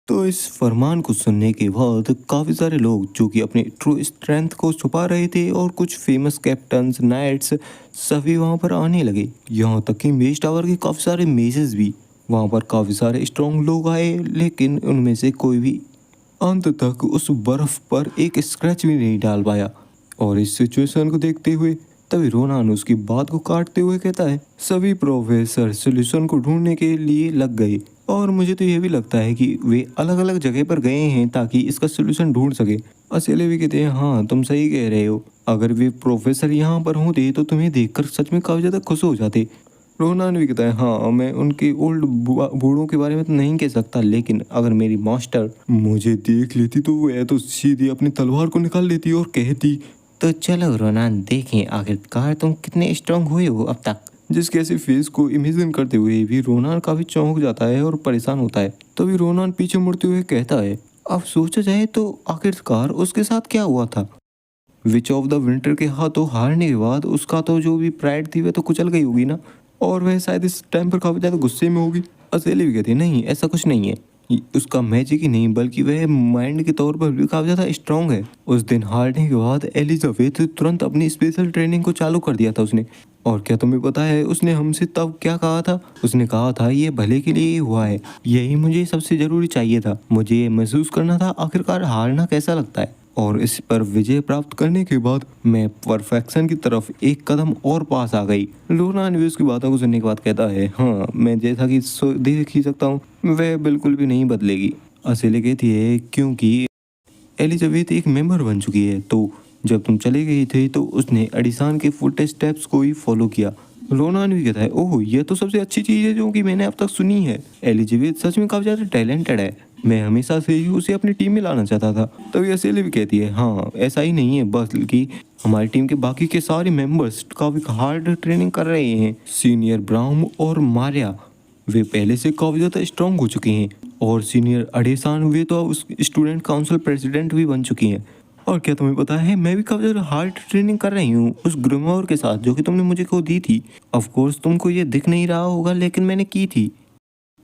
तो इस फरमान को सुनने के बाद काफ़ी सारे लोग जो कि अपने ट्रू स्ट्रेंथ को छुपा रहे थे और कुछ फेमस कैप्टन्स, नाइट्स सभी वहाँ पर आने लगे। यहाँ तक कि मेज टावर के काफ़ी सारे मेजेस भी, वहाँ पर काफ़ी सारे स्ट्रॉन्ग लोग आए, लेकिन उनमें से कोई भी अंत तक उस बर्फ़ पर एक स्क्रैच भी नहीं डाल पाया। और इस सिचुएशन को देखते हुए तभी रोनान उसकी बात को काटते हुए कहता है, सभी प्रोफेसर सोल्यूशन को ढूंढने के लिए लग गए और मुझे तो यह भी लगता है कि वे अलग अलग जगह पर गए हैं ताकि इसका सोल्यूशन ढूंढ सके। असेले भी कहते हैं, हाँ तुम सही कह रहे हो, अगर वे प्रोफेसर यहाँ पर होते तो तुम्हें देखकर सच में काफ़ी ज़्यादा खुश हो जाते। रोनान भी कहता है, हाँ मैं उनके ओल्ड बूढ़ों के बारे में तो नहीं कह सकता, लेकिन अगर मेरी मास्टर मुझे देख लेती तो वह तो सीधे अपनी तलवार को निकाल लेती और कहती, तो चलो रोनान देखें आखिरकार तुम कितने स्ट्रांग हुए हो अब तक। जिसके ऐसे फेस को इमेजिन करते हुए भी रोनान काफी चौंक जाता है और परेशान होता है। तभी रोनान पीछे मुड़ते हुए कहता है, अब सोचा जाए तो आखिरकार उसके साथ क्या हुआ था। विच ऑफ द विंटर के हाथों हारने के बाद उसका तो जो भी प्राइड थी वह तो कुचल गई होगी ना, और वह शायद इस टाइम पर काफी ज्यादा गुस्से में होगी। असेली भी कहती है, नहीं ऐसा कुछ नहीं है, उसका मैजिक ही नहीं बल्कि वह माइंड के तौर पर भी काफ़ी ज़्यादा स्ट्रांग है। उस दिन हारने के बाद एलिजाबेथ तुरंत अपनी स्पेशल ट्रेनिंग को चालू कर दिया था उसने। और क्या तुम्हें पता है उसने हमसे तब क्या कहा था? उसने कहा था ये भले के लिए ही हुआ है, यही मुझे सबसे ज़रूरी चाहिए था। मुझे ये महसूस करना था आखिरकार हारना कैसा लगता है, और इस पर विजय प्राप्त करने के बाद मैं परफेक्शन की तरफ एक कदम और पास आ गई। रोनान भी उसकी बातों को सुनने के बाद कहता है, हाँ मैं जैसा कि देख ही सकता हूँ वह बिल्कुल भी नहीं बदलेगी। असेले कहती है, क्योंकि एलिजाबेथ एक मेंबर बन चुकी है, तो जब तुम चले गए थे तो उसने एडिसन के फुट स्टेप्स को ही फॉलो किया। रोनान भी कहता है, ओह यह तो सबसे अच्छी चीज़ है जो कि मैंने अब तक सुनी है। एलिजाबेथ सच में काफ़ी ज़्यादा टैलेंटेड है, मैं हमेशा से ही उसे अपनी टीम में लाना चाहता था। तभी असेली भी कहती है, हाँ ऐसा ही नहीं है बल्कि हमारी टीम के बाकी के सारे मेंबर्स काफ़ी हार्ड ट्रेनिंग कर रहे हैं। सीनियर ब्राउन और मारिया वे पहले से काफ़ी ज़्यादा स्ट्रांग हो चुके हैं, और सीनियर अडेसान वे तो उस स्टूडेंट काउंसिल प्रेसिडेंट भी बन चुकी हैं। और क्या तुम्हें पता है मैं भी काफ़ी ज़्यादा हार्ड ट्रेनिंग कर रही हूँ उस ग्रिमोर के साथ जो कि तुमने मुझे को दी थी। ऑफ कोर्स तुमको ये दिख नहीं रहा होगा लेकिन मैंने की थी।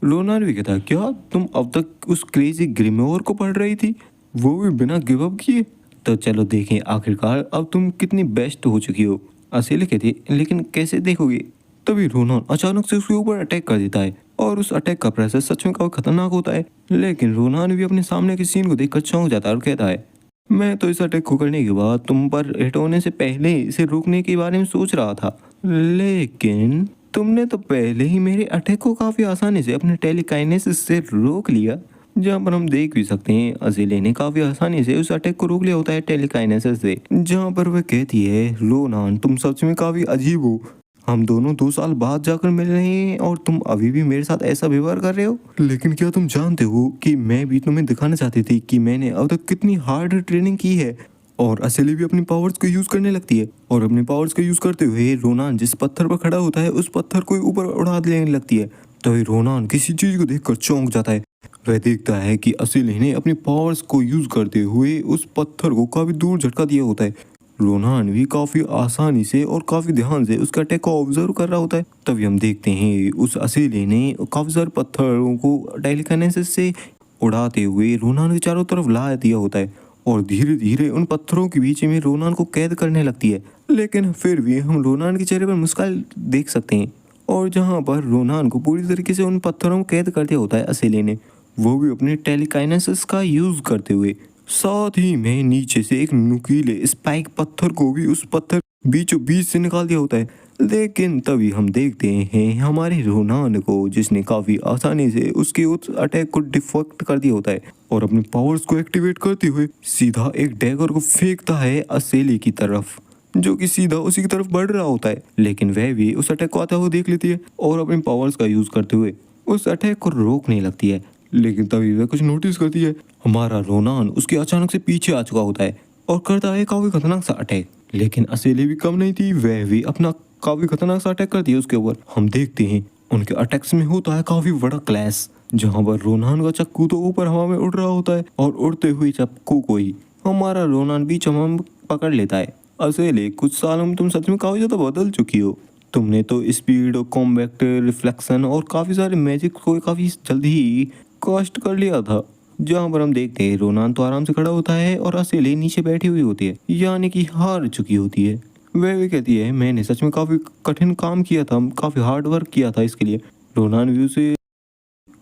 रोनान भी कहता, क्या तुम अब तक उस क्रेजी ग्रिमोर को पढ़ रही थी, वो भी बिना गिव अप किए? तो चलो देखें आखिरकार अब तुम कितनी बेस्ट हो चुकी हो। असेली कहती है, लेकिन कैसे देखोगे? तभी रोनान अचानक से उसके ऊपर अटैक कर देता है और उस अटैक का प्रेशर सच में काफी खतरनाक होता है। लेकिन रोनान भी अपने सामने के सीन को देखकर चौंक जाता है और कहता है, मैं तो इस अटैक को करने के बाद तुम पर हिट होने से पहले इसे रोकने के बारे में सोच रहा था, लेकिन तुमने तो पहले ही मेरे अटैक को काफी आसानी से अपने टेलीकाइनेसिस से रोक लिया। जहाँ पर हम देख भी सकते हैं अजीले ने काफी आसानी से उस अटैक को रोक लिया होता है टेलीकाइनेसिस से। जहाँ पर वह कहती है, रोनान तुम सच में काफी अजीब हो, हम दोनों 2 साल बाद जाकर मिल रहे हैं और तुम अभी भी मेरे साथ ऐसा व्यवहार कर रहे हो। लेकिन क्या तुम जानते हो कि मैं भी तुम्हें दिखाना चाहती थी कि मैंने अब तक कितनी हार्ड ट्रेनिंग की है। और असेली भी अपनी पावर्स को यूज करने लगती है और अपनी पावर्स को यूज करते हुए रोनान जिस पत्थर पर खड़ा होता है उस पत्थर को ऊपर उड़ा देने लगती है। तभी रोनान किसी चीज को देखकर चौंक जाता है। वह देखता है कि असेली ने अपनी पावर्स को यूज करते हुए उस पत्थर को काफी दूर झटका दिया होता है। रोनान भी काफी आसानी से और काफी ध्यान से उसका अटैक को ऑब्जर्व कर रहा होता है। तभी हम देखते हैं उस असेली ने काफी सारे पत्थरों को टेलीकाइनेसिस से उड़ाते हुए रोनान के चारों तरफ ला दिया होता है और धीरे धीरे उन पत्थरों के बीच में रोनान को कैद करने लगती है। लेकिन फिर भी हम रोनान के चेहरे पर मुस्कान देख सकते हैं और जहाँ पर रोनान को पूरी तरीके से उन पत्थरों को कैद कर दिया होता है असेली ने, वो भी अपने टेलीकाइनेसिस का यूज करते हुए। साथ ही में नीचे से एक नुकीले स्पाइक पत्थर को भी उस पत्थर बीचों बीच से निकाल दिया होता है। लेकिन तभी हम देखते हैं हमारे रोनान को, जिसने काफी आसानी से उसके उस अटैक को डिफेक्ट कर दिया होता है और अपनी पावर्स को एक्टिवेट करते हुए सीधा एक डैगर को फेंकता है असेली की तरफ, जो कि सीधा उसी की तरफ बढ़ रहा होता है। लेकिन वह भी उस अटैक को आता हुआ देख लेती है और अपनी पावर्स का यूज करते हुए उस अटैक को रोकने लगती है। लेकिन तभी वह कुछ नोटिस करती है, हमारा रोनान उसके अचानक से पीछे आ चुका होता है और करता है काफी खतरनाक सा अटैक। लेकिन असेली भी कम नहीं थी, वह भी अपना काफी खतरनाक सा अटैक करती है उसके ऊपर। हम देखते हैं उनके अटैक्स में होता है काफी बड़ा क्लैश, जहाँ पर रोनान का चक्कू तो ऊपर हवा में उड़ रहा होता है और उड़ते हुए चक्कू को ही हमारा रोनान बीच हवा में पकड़ लेता है। असेली, कुछ सालों में तुम सच में काफी ज्यादा बदल चुकी हो। तुमने तो स्पीड, कॉम्बैक्ट, रिफ्लेक्शन और काफी सारे मैजिक को काफी जल्दी ही कॉस्ट कर लिया था। जहाँ पर हम देखते हैं रोनान तो आराम से खड़ा होता है और असेली नीचे बैठी हुई होती है, यानी कि हार चुकी होती है। वह भी कहती है, मैंने सच में काफी कठिन काम किया था, काफी हार्ड वर्क किया था इसके लिए। रोनान भी उसे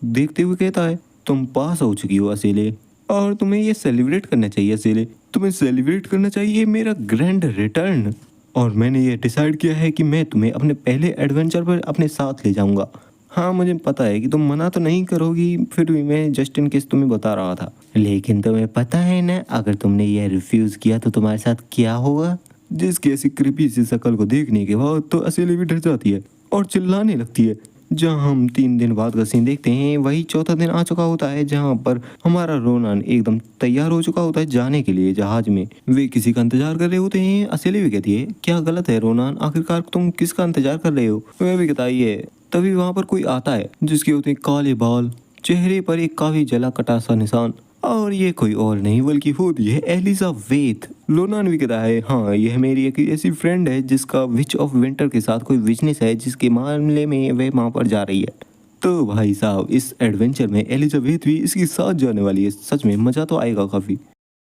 देखते हुए कहता है, तुम पास हो चुकी हो असेली और तुम्हें ये सेलिब्रेट करना चाहिए असेली, तुम्हें सेलिब्रेट करना चाहिए मेरा ग्रैंड रिटर्न। और मैंने ये डिसाइड किया है कि मैं तुम्हें अपने पहले एडवेंचर पर अपने साथ ले जाऊंगा। हाँ, मुझे पता है कि तुम मना तो नहीं करोगी, फिर भी मैं जस्ट इन केस तुम्हें बता रहा था। लेकिन तुम्हें पता है ना, अगर तुमने ये रिफ्यूज किया तो तुम्हारे साथ क्या होगा। जिसकी ऐसी क्रिपी सी शक्ल को देखने के बाद तो असेली भी डर जाती है और चिल्लाने लगती है। जहाँ हम 3 दिन बाद का सीन देखते हैं, वही चौथा दिन आ चुका होता है, जहाँ पर हमारा रोनान एकदम तैयार हो चुका होता है जाने के लिए जहाज में। वे किसी का इंतजार कर रहे होते हैं। असेली भी कहती है, क्या गलत है रोनान, आखिरकार तुम किसका इंतजार कर रहे हो। वह भी कहता है। तभी वहाँ पर कोई आता है जिसके होते हैं काले बाल, चेहरे पर एक काफी जला कटा सा निशान, और ये कोई और नहीं बल्कि होती है एलिजाबेथ। रोनान भी कहता है, हाँ, यह मेरी एक ऐसी फ्रेंड है जिसका विच ऑफ विंटर के साथ कोई बिजनेस है, जिसके मामले में वह वहाँ पर जा रही है। तो भाई साहब, इस एडवेंचर में एलिजाबेथ भी इसके साथ जाने वाली है। सच में मजा तो आएगा काफी।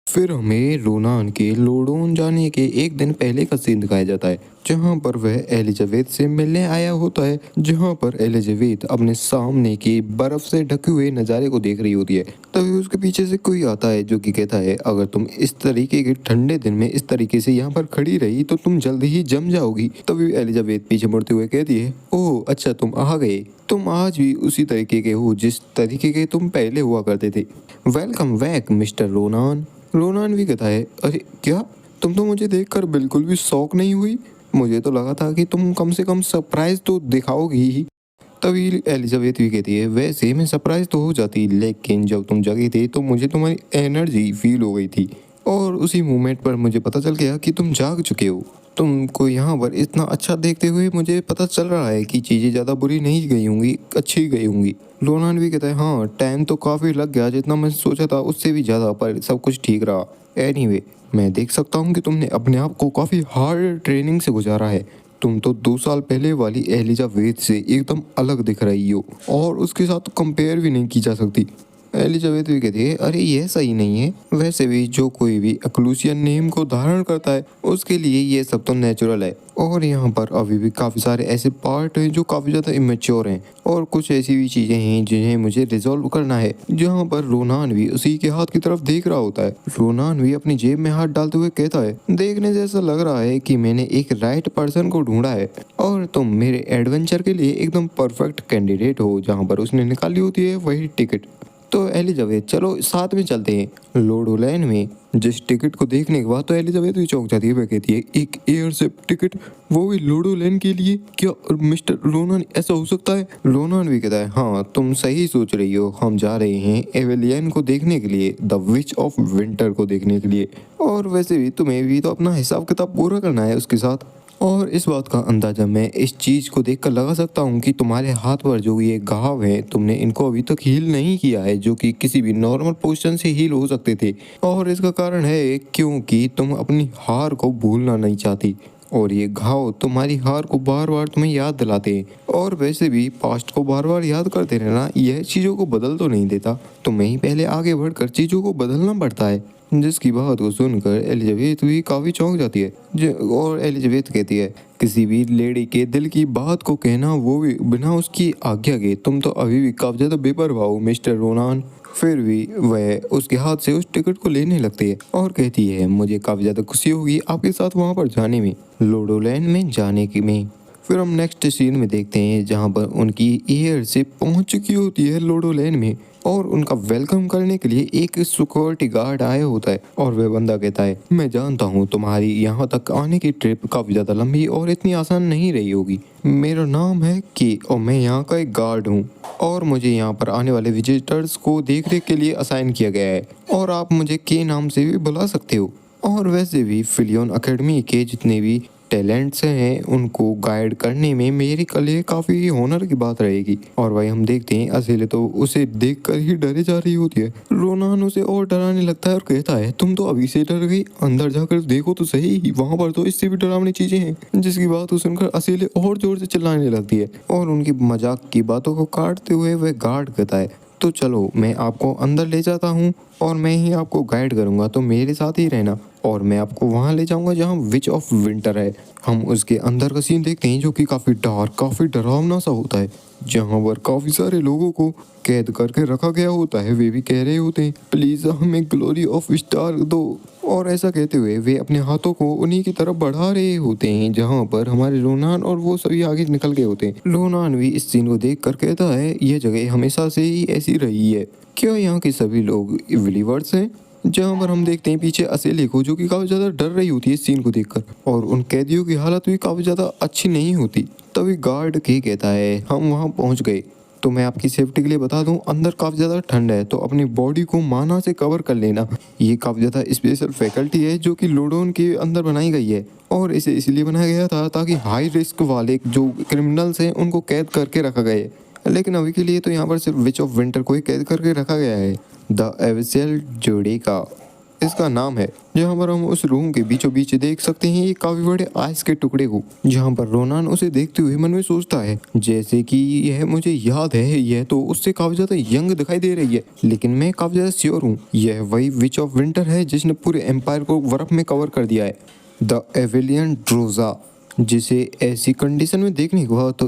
फिर हमें रोनान के लोडोन जाने के एक दिन पहले का सीन दिखाया जाता है, जहाँ पर वह एलिजाबेथ से मिलने आया होता है। जहाँ पर एलिजाबेथ अपने सामने की बर्फ से ढके हुए नज़ारे को देख रही होती है। तभी उसके पीछे से कोई आता है जो कि कहता है, अगर तुम इस तरीके के ठंडे दिन में इस तरीके से यहाँ पर खड़ी रही तो तुम जल्दी ही जम जाओगी। तभी एलिजाबेथ पीछे मुड़ते हुए कहती है, ओह अच्छा, तुम आ गए, तुम आज भी उसी तरीके के हो जिस तरीके के तुम पहले हुआ करते थे। Welcome back mister Ronan. Ronan भी कहता है, अरे क्या, तुम तो मुझे देखकर बिल्कुल भी शॉक नहीं हुई, मुझे तो लगा था कि तुम कम से कम सरप्राइज तो दिखाओगी ही। तभी एलिजाबेथ भी कहती है, वैसे मैं सरप्राइज तो हो जाती, लेकिन जब तुम जगी थी तो मुझे तुम्हारी एनर्जी फील हो गई थी और उसी मोमेंट पर मुझे पता चल गया कि तुम जाग चुके हो। तुमको यहाँ पर इतना अच्छा देखते हुए मुझे पता चल रहा है कि चीज़ें ज़्यादा बुरी नहीं गई होंगी, अच्छी गई होंगी। रोनान भी कहता है, हाँ, टाइम तो काफ़ी लग गया, जितना मैं सोचा था उससे भी ज़्यादा, पर सब कुछ ठीक रहा। एनीवे, मैं देख सकता हूँ कि तुमने अपने आप को काफ़ी हार्ड ट्रेनिंग से गुजारा है। तुम तो 2 साल पहले वाली एलिजाबेथ से एकदम अलग दिख रही हो और उसके साथ कंपेयर भी नहीं की जा सकती। एलिजाबेथ भी कहती है अरे यह सही नहीं है, वैसे भी जो कोई भी अक्लूसियन नेम को धारण करता है उसके लिए ये सब तो नेचुरल है, और यहाँ पर अभी भी काफ़ी सारे ऐसे पार्ट हैं जो काफ़ी ज़्यादा इमेच्योर हैं, और कुछ ऐसी भी चीज़ें हैं जिन्हें मुझे रिजॉल्व करना है। जहाँ पर रोनान भी उसी के हाथ की तरफ देख रहा होता है। रोनान भी अपनी जेब में हाथ डालते हुए कहता है देखने से ऐसा लग रहा है कि मैंने एक राइट पर्सन को ढूंढा है और तुम मेरे एडवेंचर के लिए एकदम परफेक्ट कैंडिडेट हो। जहाँ पर उसने निकाली होती है वही टिकट। तो एलिजाबेथ चलो साथ में चलते हैं लोडोलैंड में। जिस टिकट को देखने के बाद तो एलिजाबेथ भी चौंक जाती है। वह कहती है एक एयरशिप टिकट, वो भी लोडोलैंड के लिए? क्या मिस्टर रोनान ऐसा हो सकता है? रोनान भी कहता है हाँ तुम सही सोच रही हो, हम जा रहे हैं एवेलियन को देखने के लिए, द विच ऑफ विंटर को देखने के लिए, और वैसे भी तुम्हें भी तो अपना हिसाब किताब पूरा करना है उसके साथ। और इस बात का अंदाजा मैं इस चीज़ को देखकर लगा सकता हूँ कि तुम्हारे हाथ पर जो ये घाव हैं तुमने इनको अभी तक हील नहीं किया है, जो कि किसी भी नॉर्मल पोजीशन से हील हो सकते थे। और इसका कारण है क्योंकि तुम अपनी हार को भूलना नहीं चाहती, और ये घाव तुम्हारी हार को बार बार तुम्हें याद दिलाते हैं। और वैसे भी पास्ट को बार बार याद करते रहना यह चीज़ों को बदल तो नहीं देता, तुम्हें ही पहले आगे बढ़कर चीज़ों को बदलना पड़ता है। जिसकी बात को सुनकर एलिजाबेथ भी काफ़ी चौंक जाती है। और एलिजाबेथ कहती है किसी भी लेडी के दिल की बात को कहना, वो भी बिना उसकी आज्ञा के, तुम तो अभी भी काफ़ी ज़्यादा बेपरवाह हो मिस्टर रोनान। फिर भी वह उसके हाथ से उस टिकट को लेने लगती है और कहती है मुझे काफ़ी ज़्यादा खुशी होगी आपके साथ वहाँ पर जाने में, लोडोलैंड में जाने की में। फिर हम नेक्स्ट सीन में देखते हैं जहाँ पर उनकी एयर से पहुँच चुकी होती है लोडोलैंड में, और उनका वेलकम करने के लिए एक सिक्योरिटी गार्ड आया होता है। और वह बंदा कहता है मैं जानता हूँ तुम्हारी यहाँ तक आने की ट्रिप काफ़ी ज़्यादा लंबी और इतनी आसान नहीं रही होगी। मेरा नाम है के और मैं यहाँ का एक गार्ड हूँ, और मुझे यहाँ पर आने वाले विजिटर्स को देख रेख के लिए असाइन किया गया है, और आप मुझे के नाम से भी बुला सकते हो। और वैसे भी फिलियन एकेडमी के जितने भी टैलेंट्स हैं उनको गाइड करने में मेरे लिए काफ़ी होनर की बात रहेगी। और भाई हम देखते हैं असीले तो उसे देखकर ही डरे जा रही होती है। रोनान उसे और डराने लगता है और कहता है तुम तो अभी से डर गई, अंदर जाकर देखो तो सही, वहाँ पर तो इससे भी डरावनी चीज़ें हैं। जिसकी बात को सुनकर असीले और जोर से चिल्लाने लगती है, और उनकी मजाक की बातों को काटते हुए वह गार्ड कहता है तो चलो मैं आपको अंदर ले जाता हूँ और मैं ही आपको गाइड करूँगा, तो मेरे साथ ही रहना, और मैं आपको वहाँ ले जाऊँगा जहाँ विच ऑफ विंटर है। हम उसके अंदर का सीन देखते हैं जो कि काफ़ी डार्क, काफ़ी डरावना सा होता है, जहाँ पर काफ़ी सारे लोगों को कैद करके रखा गया होता है। वे भी कह रहे होते हैं प्लीज़ हमें ग्लोरी ऑफ स्टार दो, और ऐसा कहते हुए वे अपने हाथों को उन्हीं की तरफ बढ़ा रहे होते हैं जहाँ पर हमारे रोनान और वो सभी आगे निकल गए होते हैं। रोनान भी इस सीन को देख कर कहता है ये जगह हमेशा से ही ऐसी रही है, क्या यहाँ के सभी लोग बिलीवर्स हैं? जहाँ पर हम देखते हैं पीछे असेले को जो कि काफ़ी ज़्यादा डर रही होती है इस सीन को देखकर, और उन कैदियों की हालत भी काफ़ी ज़्यादा अच्छी नहीं होती। तभी गार्ड के कहता है हम वहाँ पहुँच गए, तो मैं आपकी सेफ्टी के लिए बता दूं अंदर काफ़ी ज़्यादा ठंड है, तो अपनी बॉडी को माना से कवर कर लेना। ये काफ़ी ज़्यादा स्पेशल फैकल्टी है जो कि लोडोन के अंदर बनाई गई है, और इसे इसलिए बनाया गया था ताकि हाई रिस्क वाले जो क्रिमिनल्स हैं उनको कैद करके रखा गया है। लेकिन अभी के लिए तो यहाँ पर सिर्फ विच ऑफ विंटर को ही कैद करके रखा गया है। द एविसियल जोड़े का इसका नाम है, जहाँ पर हम उस रूम के बीचों बीच देख सकते हैं एक काफी बड़े आइस के टुकड़े को, जहाँ पर रोनान उसे देखते हुए मन में सोचता है जैसे कि यह मुझे याद है, यह तो उससे काफी ज्यादा यंग दिखाई दे रही है, लेकिन मैं काफी ज्यादा श्योर हूँ यह वही विच ऑफ विंटर है जिसने पूरे एम्पायर को बर्फ में कवर कर दिया है। द एविलियन ड्रोजा, जिसे ऐसी कंडीशन में देखने के बाद तो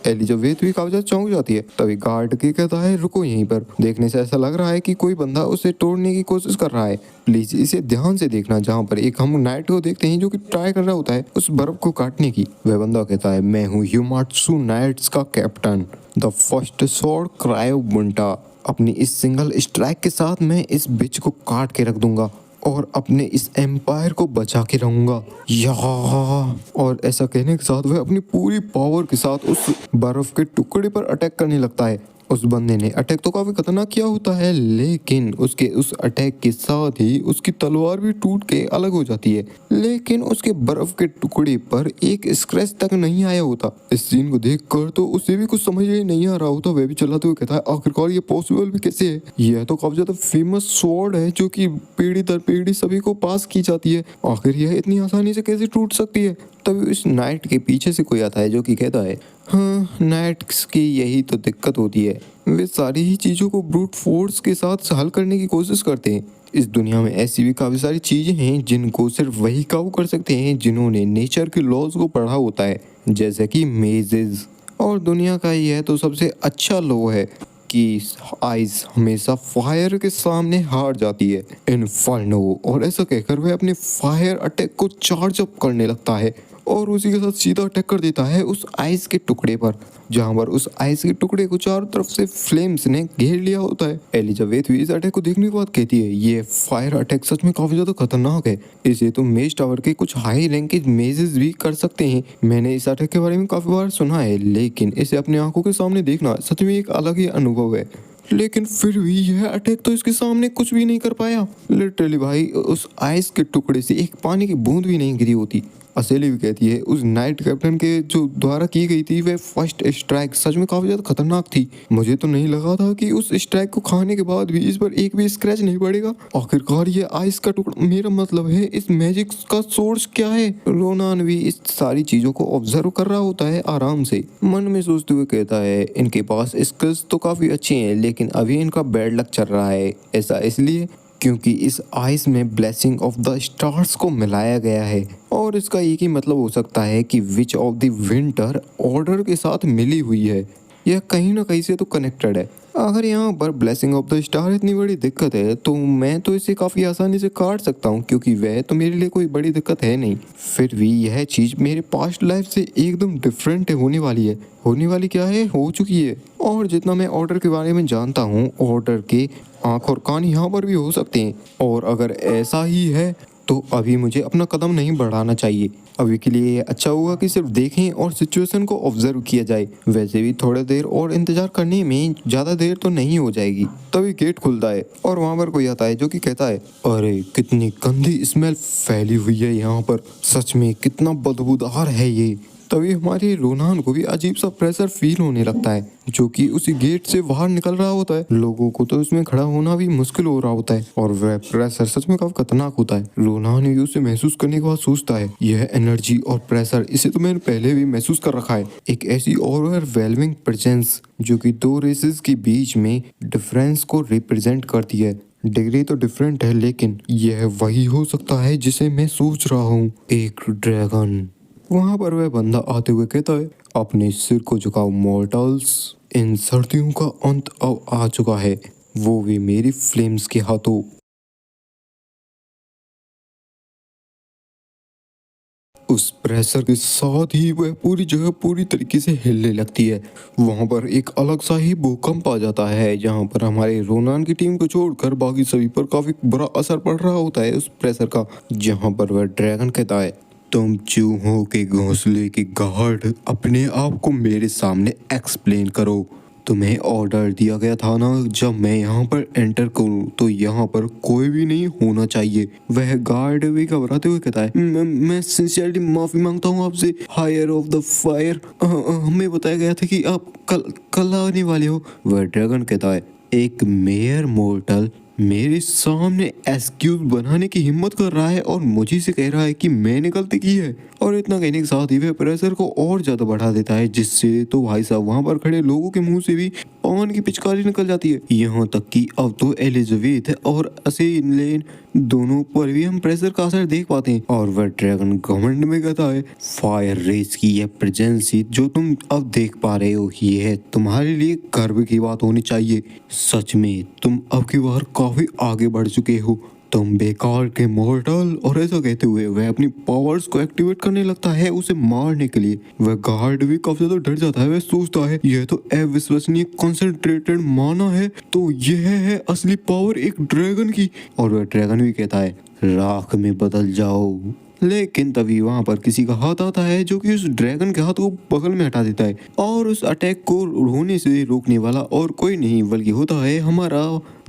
एलिजाबेथ भी काफी ज्यादा चौंक जाती है। तभी गार्ड के कहता है रुको यहीं पर, देखने से ऐसा लग रहा है कि कोई बंदा उसे तोड़ने की कोशिश कर रहा है, प्लीज इसे ध्यान से देखना। जहाँ पर एक हम नाइट को देखते हैं जो कि ट्राई कर रहा होता है उस बर्फ को काटने की। वह बंदा कहता है मैं हूँ ह्यूमात्सु नाइट्स का कैप्टन, द फर्स्ट स्वॉर्ड क्रायो बुंटा। अपनी इस सिंगल स्ट्राइक के साथ मैं इस बिच को काट के रख दूंगा और अपने इस एम्पायर को बचा के रहूंगा या। और ऐसा कहने के साथ वह अपनी पूरी पावर के साथ उस बर्फ के टुकड़े पर अटैक करने लगता है। उस बंदे ने अटैक तो काफी खतरनाक किया होता है, लेकिन उसके उस अटैक के साथ ही उसकी तलवार भी टूट के अलग हो जाती है, लेकिन उसके बर्फ के टुकड़े पर एक स्क्रैच तक नहीं आया होता। इस सीन को देखकर तो उसे भी कुछ समझ ही नहीं आ रहा होता। वह भी चलाते हुए कहता है आखिरकार ये पॉसिबल भी कैसे है, यह तो काफी ज्यादा फेमस स्वॉर्ड है जो कि पीढ़ी दर पीढ़ी सभी को पास की जाती है, आखिर यह इतनी आसानी से कैसे टूट सकती है। तभी उस नाइट के पीछे से कोई आता है जो कि कहता है, हाँ नाइट्स की यही तो दिक्कत होती है, वे सारी ही चीज़ों को ब्रूट फोर्स के साथ हल करने की कोशिश करते हैं। इस दुनिया में ऐसी भी काफ़ी सारी चीज़ें हैं जिनको सिर्फ वही काबू कर सकते हैं जिन्होंने नेचर के लॉज को पढ़ा होता है, जैसे कि मेजेस। और दुनिया का यह तो सबसे अच्छा लॉ है कि आइस हमेशा फायर के सामने हार जाती है, इन्फर्नो। और ऐसा कहकर वह अपने फायर अटैक को चार्ज अप करने लगता है और उसी के साथ सीधा अटैक कर देता है उस आइस के टुकड़े पर, जहां पर उस आइस के टुकड़े को चारों तरफ से फ्लेम्स ने घेर लिया होता है। एलिजाबेथ भी इस अटैक को देखने के बाद कहती है, ये फायर अटैक सच में काफी ज्यादा खतरनाक है, इसे तो मेज टावर के कुछ हाई रैंक के मेजेस भी कर सकते हैं। मैंने इस अटैक के बारे में काफी बार सुना है, लेकिन इसे अपने आंखों के सामने देखना सच में एक अलग ही अनुभव है। लेकिन फिर भी यह अटैक तो इसके सामने कुछ भी नहीं कर पाया। लिटरली भाई, उस आइस के टुकड़े से एक पानी की बूंद भी नहीं गिरी होती। असेली भी कहती है उस नाइट कैप्टन के जो द्वारा की गई थी वह फर्स्ट स्ट्राइक सच में काफी ज्यादा खतरनाक थी। मुझे तो नहीं लगा था कि उस स्ट्राइक को खाने के बाद भी इस पर एक भी स्क्रैच नहीं पड़ेगा। आखिरकार ये आइस का टुकड़ा, मेरा मतलब है इस मैजिक का सोर्स क्या है। रोनान भी इस सारी चीजों को ऑब्जर्व कर रहा होता है आराम से, मन में सोचते हुए कहता है, इनके पास स्किल्स तो काफी अच्छे हैं, लेकिन अभी इनका बैड लक चल रहा है। ऐसा इसलिए क्योंकि इस आइस में ब्लेसिंग ऑफ द स्टार्स को मिलाया गया है, और इसका एक ही मतलब हो सकता है कि which of the winter order के साथ मिली हुई है। यह कहीं ना कहीं से तो कनेक्टेड है। अगर यहाँ पर ब्लेसिंग ऑफ द स्टार इतनी बड़ी दिक्कत है तो मैं तो इसे काफ़ी आसानी से काट सकता हूँ, क्योंकि वह तो मेरे लिए कोई बड़ी दिक्कत है नहीं। फिर भी यह चीज़ मेरे पास्ट लाइफ से एकदम डिफरेंट होने वाली है। होने वाली क्या है, हो चुकी है। और जितना मैं ऑर्डर के बारे में जानता हूँ, ऑर्डर के आँख और कान यहाँ पर भी हो सकते हैं, और अगर ऐसा ही है तो अभी मुझे अपना कदम नहीं बढ़ाना चाहिए। अभी के लिए अच्छा होगा कि सिर्फ देखें और सिचुएशन को ऑब्जर्व किया जाए। वैसे भी थोड़ा देर और इंतजार करने में ज़्यादा देर तो नहीं हो जाएगी। तभी गेट खुलता है और वहाँ पर कोई आता है जो कि कहता है, अरे कितनी गंदी स्मेल फैली हुई है यहाँ पर, सच में कितना बदबूदार है ये। तभी हमारे रोनान को भी अजीब सा प्रेशर फील होने लगता है, जो कि उसी गेट से बाहर निकल रहा होता है। लोगों को तो इसमें खड़ा होना भी मुश्किल हो रहा होता है, और वह प्रेशर सच में काफी खतरनाक होता है। रोनान भी उसे महसूस करने के बाद सोचता है, यह एनर्जी और प्रेशर, इसे तो मैंने पहले भी महसूस कर रखा है। एक ऐसी ओवरवेलमिंग प्रेजेंस जो कि दो रेसेस के बीच में डिफरेंस को रिप्रेजेंट करती है। डिग्री तो डिफरेंट है, लेकिन यह वही हो सकता है जिसे मैं सोच रहा हूँ, एक ड्रैगन। वहां पर वह बंदा आते हुए कहता है, अपने सिर को झुकाओ मॉर्टल्स, इन सर्दियों का अंत अब आ चुका है, वो भी मेरी फ्लेम्स के हाथों। उस प्रेशर के साथ ही वह पूरी जगह पूरी तरीके से हिलने लगती है। वहां पर एक अलग सा ही भूकंप आ जाता है, जहां पर हमारे रोनान की टीम को छोड़कर बाकी सभी पर काफी बुरा असर पड़ रहा होता है उस प्रेशर का। जहां पर वह ड्रैगन कहता है, तुम चूहों के घोंसले के गार्ड, अपने आप को मेरे सामने एक्सप्लेन करो। तुम्हें ऑर्डर दिया गया था ना, जब मैं यहाँ पर एंटर करूँ तो यहाँ पर कोई भी नहीं होना चाहिए। वह गार्ड भी घबराते हुए कहता है, मैं सिंसियरली माफी मांगता हूँ आपसे, हायर ऑफ द फायर, हमें बताया गया था कि आप कल आने वाले हो। वह ड्रैगन कहता है, एक मेयर मोर्टल मेरे सामने एक्सक्यूज बनाने की हिम्मत कर रहा है और मुझे से कह रहा है कि मैंने गलती की है। और इतना कहने के साथ ही वह प्रेशर को और ज्यादा बढ़ा देता है, जिससे तो भाई साहब वहां पर खड़े लोगों के मुंह से भी पान की पिचकारी निकल जाती है। यहाँ तक कि अब तो एलिजाबेथ और असेलिन दोनों पर भी हम प्रेशर का असर देख पाते हैं। और वह ड्रैगन घमंड में कहता है, फायर रेस की यह प्रेजेंसी जो तुम अब देख पा रहे हो, ये तुम्हारे लिए गर्व की बात होनी चाहिए। सच में तुम अब की बार काफी आगे बढ़ चुके हो, तुम बेकार के मॉर्टल। और ऐसा कहते हुए वह अपनी पावर्स को एक्टिवेट करने लगता है उसे मारने के लिए। वह गार्ड भी काफी ज्यादा डर जाता है। वह सोचता है, यह तो अविश्वसनीय कंसंट्रेटेड माना है, तो यह है असली पावर एक ड्रैगन की। और वह ड्रैगन भी कहता है, राख में बदल जाओ। लेकिन तभी वहां पर किसी का हाथ आता है जो कि उस ड्रैगन के हाथ को बगल में हटा देता है, और उस अटैक को होने से रोकने वाला और कोई नहीं बल्कि होता है हमारा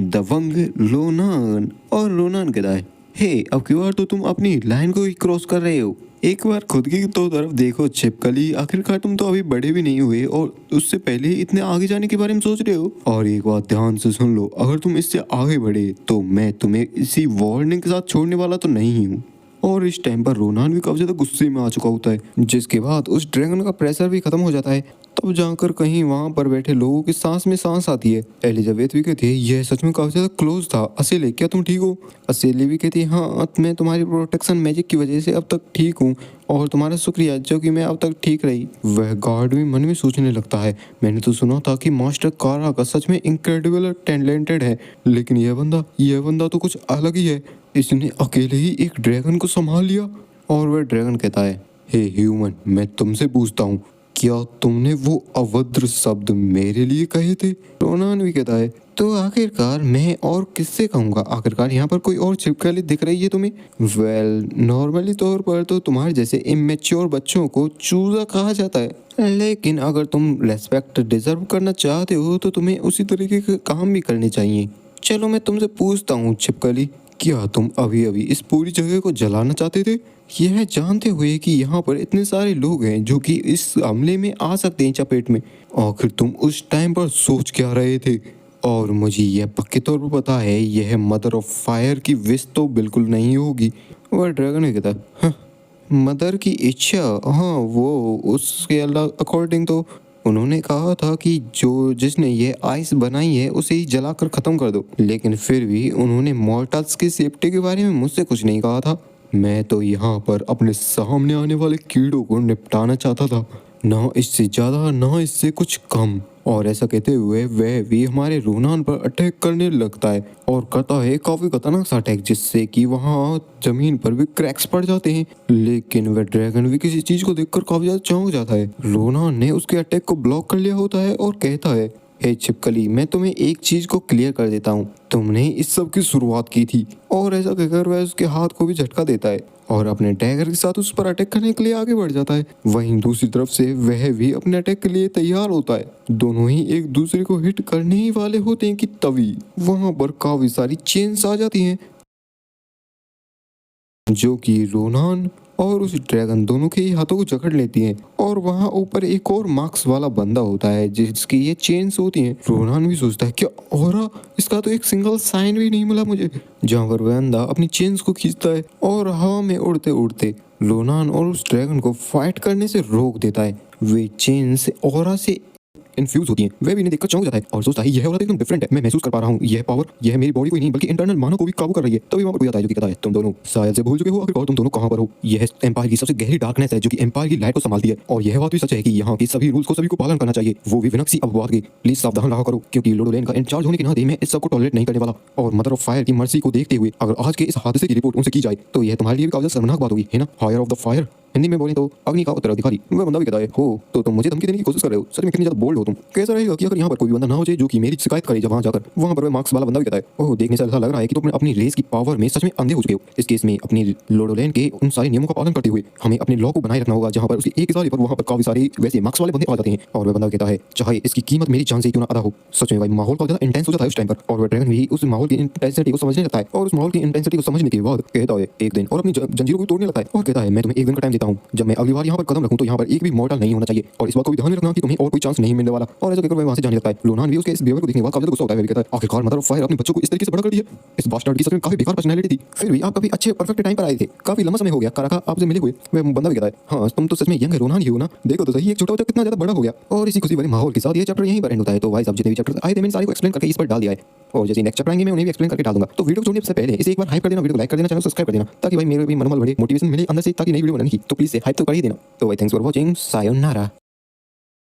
दबंग रोनान। और रोनान कहता है, हे अब की बार तो तुम अपनी लाइन को ही क्रॉस कर रहे हो, एक बार खुद की तो तरफ देखो छिपकली, आखिरकार तुम तो अभी बड़े भी नहीं हुए और उससे पहले ही इतने आगे जाने के बारे में सोच रहे हो। और एक बात ध्यान से सुन लो, अगर तुम इससे आगे बढ़े तो मैं तुम्हें इसी वार्निंग के साथ छोड़ने वाला तो नहीं हूँ। और इस टाइम पर रोनान भी काफी ज्यादा गुस्से में आ चुका होता है, जिसके बाद उस ड्रैगन का प्रेशर भी खत्म हो जाता है। तब जाकर कहीं वहां पर बैठे लोगों की सांस में सांस आती है। एलिजाबेथ भी कहती है यह सच में काफी ज्यादा क्लोज था। असेले, क्या तुम ठीक हो? असेली भी कहती है हाँ, मैं तुम्हारी प्रोटेक्शन मैजिक की वजह से अब तक ठीक हूँ और तुम्हारा शुक्रिया जो कि मैं अब तक ठीक रही। वह गार्ड भी मन में सोचने लगता है, मैंने तो सुना था कि मास्टर कारा का सच में इनक्रेडिबल टैलेंटेड है, लेकिन यह बंदा तो कुछ अलग ही है। इसने अकेले ही एक ड्रैगन को संभाल लिया। और वह ड्रैगन कहता है, हे ह्यूमन, मैं तुमसे पूछता हूँ, क्या तुमने वो अभद्र शब्द मेरे लिए कहे थे? रोनान भी कहता है, तो आखिरकार मैं और किससे कहूँगा? आखिरकार यहाँ पर कोई और छिपकली दिख रही है तुम्हें? वेल, नॉर्मली तौर पर तो तुम्हारे जैसे इमेच्योर बच्चों को चूजा कहा जाता है, लेकिन अगर तुम रेस्पेक्ट डिजर्व करना चाहते हो तो तुम्हें उसी तरीके के काम भी करने चाहिए। चलो मैं तुमसे पूछता हूँ छिपकली, क्या तुम अभी अभी इस पूरी जगह को जलाना चाहते थे, यह जानते हुए कि यहाँ पर इतने सारे लोग हैं जो कि इस हमले में आ सकते हैं चपेट में? आखिर तुम उस टाइम पर सोच क्या रहे थे? और मुझे यह पक्के तौर पर पता है, यह मदर ऑफ फायर की विश तो बिल्कुल नहीं होगी। वह ड्रैगन ने कहता, हाँ, मदर की इच्छा, हाँ, वो उसके अकॉर्डिंग तो उन्होंने कहा था कि जो जिसने ये आइस बनाई है उसे ही जलाकर खत्म कर दो, लेकिन फिर भी उन्होंने मॉर्टल्स की सेफ्टी के बारे में मुझसे कुछ नहीं कहा था। मैं तो यहाँ पर अपने सामने आने वाले कीड़ों को निपटाना चाहता था, ना इससे ज्यादा ना इससे कुछ कम। और ऐसा कहते हुए वह भी हमारे रोनान पर अटैक करने लगता है और करता है काफी खतरनाक सा अटैक, जिससे कि वहाँ जमीन पर भी क्रैक्स पड़ जाते हैं। लेकिन वह ड्रैगन भी किसी चीज को देखकर काफी ज्यादा चौंक जाता है। रोनान ने उसके अटैक को ब्लॉक कर लिया होता है और कहता है, हे छिपकली, मैं तुम्हें एक चीज को क्लियर कर देता हूँ, तुमने इस सब की शुरुआत की थी। और ऐसा कहकर वह उसके हाथ को भी झटका देता है और अपने डैगर के साथ उस पर अटैक करने के लिए आगे बढ़ जाता है। वहीं दूसरी तरफ से वह भी अपने अटैक के लिए तैयार होता है। दोनों ही एक दूसरे को हिट करने ही वाले होते हैं कि तभी वहां पर काफी सारी चेन्स आ जाती हैं, जो कि रोनान और उस ड्रैगन दोनों के ही हाथों को जकड़ लेती हैं। और वहाँ ऊपर एक और मार्क्स वाला बंदा होता है जिसकी ये चेन्स होती हैं। रोनान भी सोचता है, क्या हो रहा, इसका तो एक सिंगल साइन भी नहीं मिला मुझे। जहाँ पर वह बंदा अपनी चेन्स को खींचता है और हवा में उड़ते उड़ते रोनान और उस ड्रैगन को फाइट करने से रोक देता है। वे चेन्स ऑरा से इन्फ्यूज होती हैं। वह भी इन्हें देखकर चौंक जाता है और सोचता है यह औरत एकदम डिफरेंट है, मैं महसूस कर पा रहा हूँ यह पावर, यह मेरी बॉडी को ही नहीं बल्कि इंटरनल मानव को भी काबू कर रही है। तभी वहाँ पर कोई आता है जो कि कहता है, तुम दोनों शायद से भूल चुके हो आखिरकार तुम दोनों कहाँ पर हो। यह एम्पायर की सबसे गहरी डार्कनेस है जो कि एम्पायर की लाइट को संभालती है, और यह बात भी सच है कि यहाँ की सभी रूल्स को सभी को पालन करना चाहिए, वो भी विनक्सी अपवाद के। प्लीज सावधान रहा करो, क्योंकि लोडोलैंड का इंचार्ज होने के नाते मैं इस सब को टॉलरेट नहीं करने वाला। और मदर ऑफ फायर की मर्सी को देखते हुए अगर आज के इस हादसे की रिपोर्ट उनसे की जाए तो यह तुम्हारे लिए भी काफी शर्मनाक बात होगी, है ना? Fire of the fire, Hindi में बोले तो अग्नि का उत्तराधिकारी। वह बंदा भी कहता है, हो तो तुम मुझे धमकी देने की कोशिश कर रहे हो, सच में कितनी ज्यादा बोल्ड हो तुम। कैसा रहेगा कि अगर यहाँ पर कोई बंदा ना हो जाए जो कि मेरी शिकायत करे जब वहाँ जाकर। वहाँ पर वह मार्क्स वाला बंदा भी कहता है, ओह, देखने से ऐसा लग रहा है कि तुम अपनी रेस की पावर में सच में अंधे हो चुके हो। इस केस में अपनी लोडोलैंड के उन सारे नियमों का पालन करते हुए हमें अपने लॉ को बनाए रखना होगा, जहाँ पर उसके एक इशारे पर वहाँ पर काफी सारे वैसे मार्क्स वाले बंदे आ जाते हैं। और वह बंदा कहता है, चाहे इसकी कीमत मेरी जान से क्यों ना अदा हो। सच में भाई माहौल काफी ज्यादा इंटेंस हो जाता है उस टाइम पर, और वह ड्रैगन भी उस माहौल की इंटेंसिटी को समझने लगता है। और उस माहौल की इंटेंसिटी को समझने के बाद कहता है एक दिन, और अपनी जंजीरों को तोड़ने लगता है और कहता है, मैं तुम्हें एक दिन का टाइम देता हूँ, जब मैं अगली बार यहाँ पर कदम रखूँ तो यहाँ पर एक भी मॉर्टल नहीं होना चाहिए, और इस बात को भी ध्यान में रखना कि तुम्हें और कोई चांस नहीं मिलने वाला। और ऐसा कहकर वह वहाँ से जाने लगता है। रोनान भी उसके इस बिहेवियर को देखने के बाद काफी ज्यादा गुस्सा होता है। वह कहता है, आखिरकार मदर ऑफ फायर अपने बच्चों को इस तरीके से बड़ा कर दिया। इस बास्टर्ड की सच में काफी बेकार पर्सनैलिटी थी, फिर भी आप काफी अच्छे परफेक्ट टाइम पर आए थे, काफी लंबा समय हो गया काराका आपसे मिले हुए। वह बंदा भी कहता है, हाँ, तुम तो सच में यंग रोनान ही हो ना, देखो तो सही एक छोटा बच्चा कितना ज्यादा बड़ा हो गया। और इसी खुशी वाले माहौल के साथ ये चैप्टर यहीं पर एंड होता है। तो भाई साहब जितने भी चैप्टर आए थे मैंने सारे को एक्सप्लेन करके इस पर डाल दिया है, और जैसे नेक्स्ट चैप्टर आएंगे मैं उन्हें भी एक्सप्लेन करके डाल दूंगा। तो वीडियो को छोड़ने से पहले इसे एक बार हाइप कर देना, वीडियो को लाइक कर देना, चैनल सब्सक्राइब कर देना, ताकि भाई मेरे भी मनोबल बढ़े, मोटिवेशन मिले अंदर से, ताकि नई वीडियो बनाने की। तो प्लीज से हाइप तो कर ही देना। तो भाई थैंक्स फॉर वॉचिंग, सायोनारा।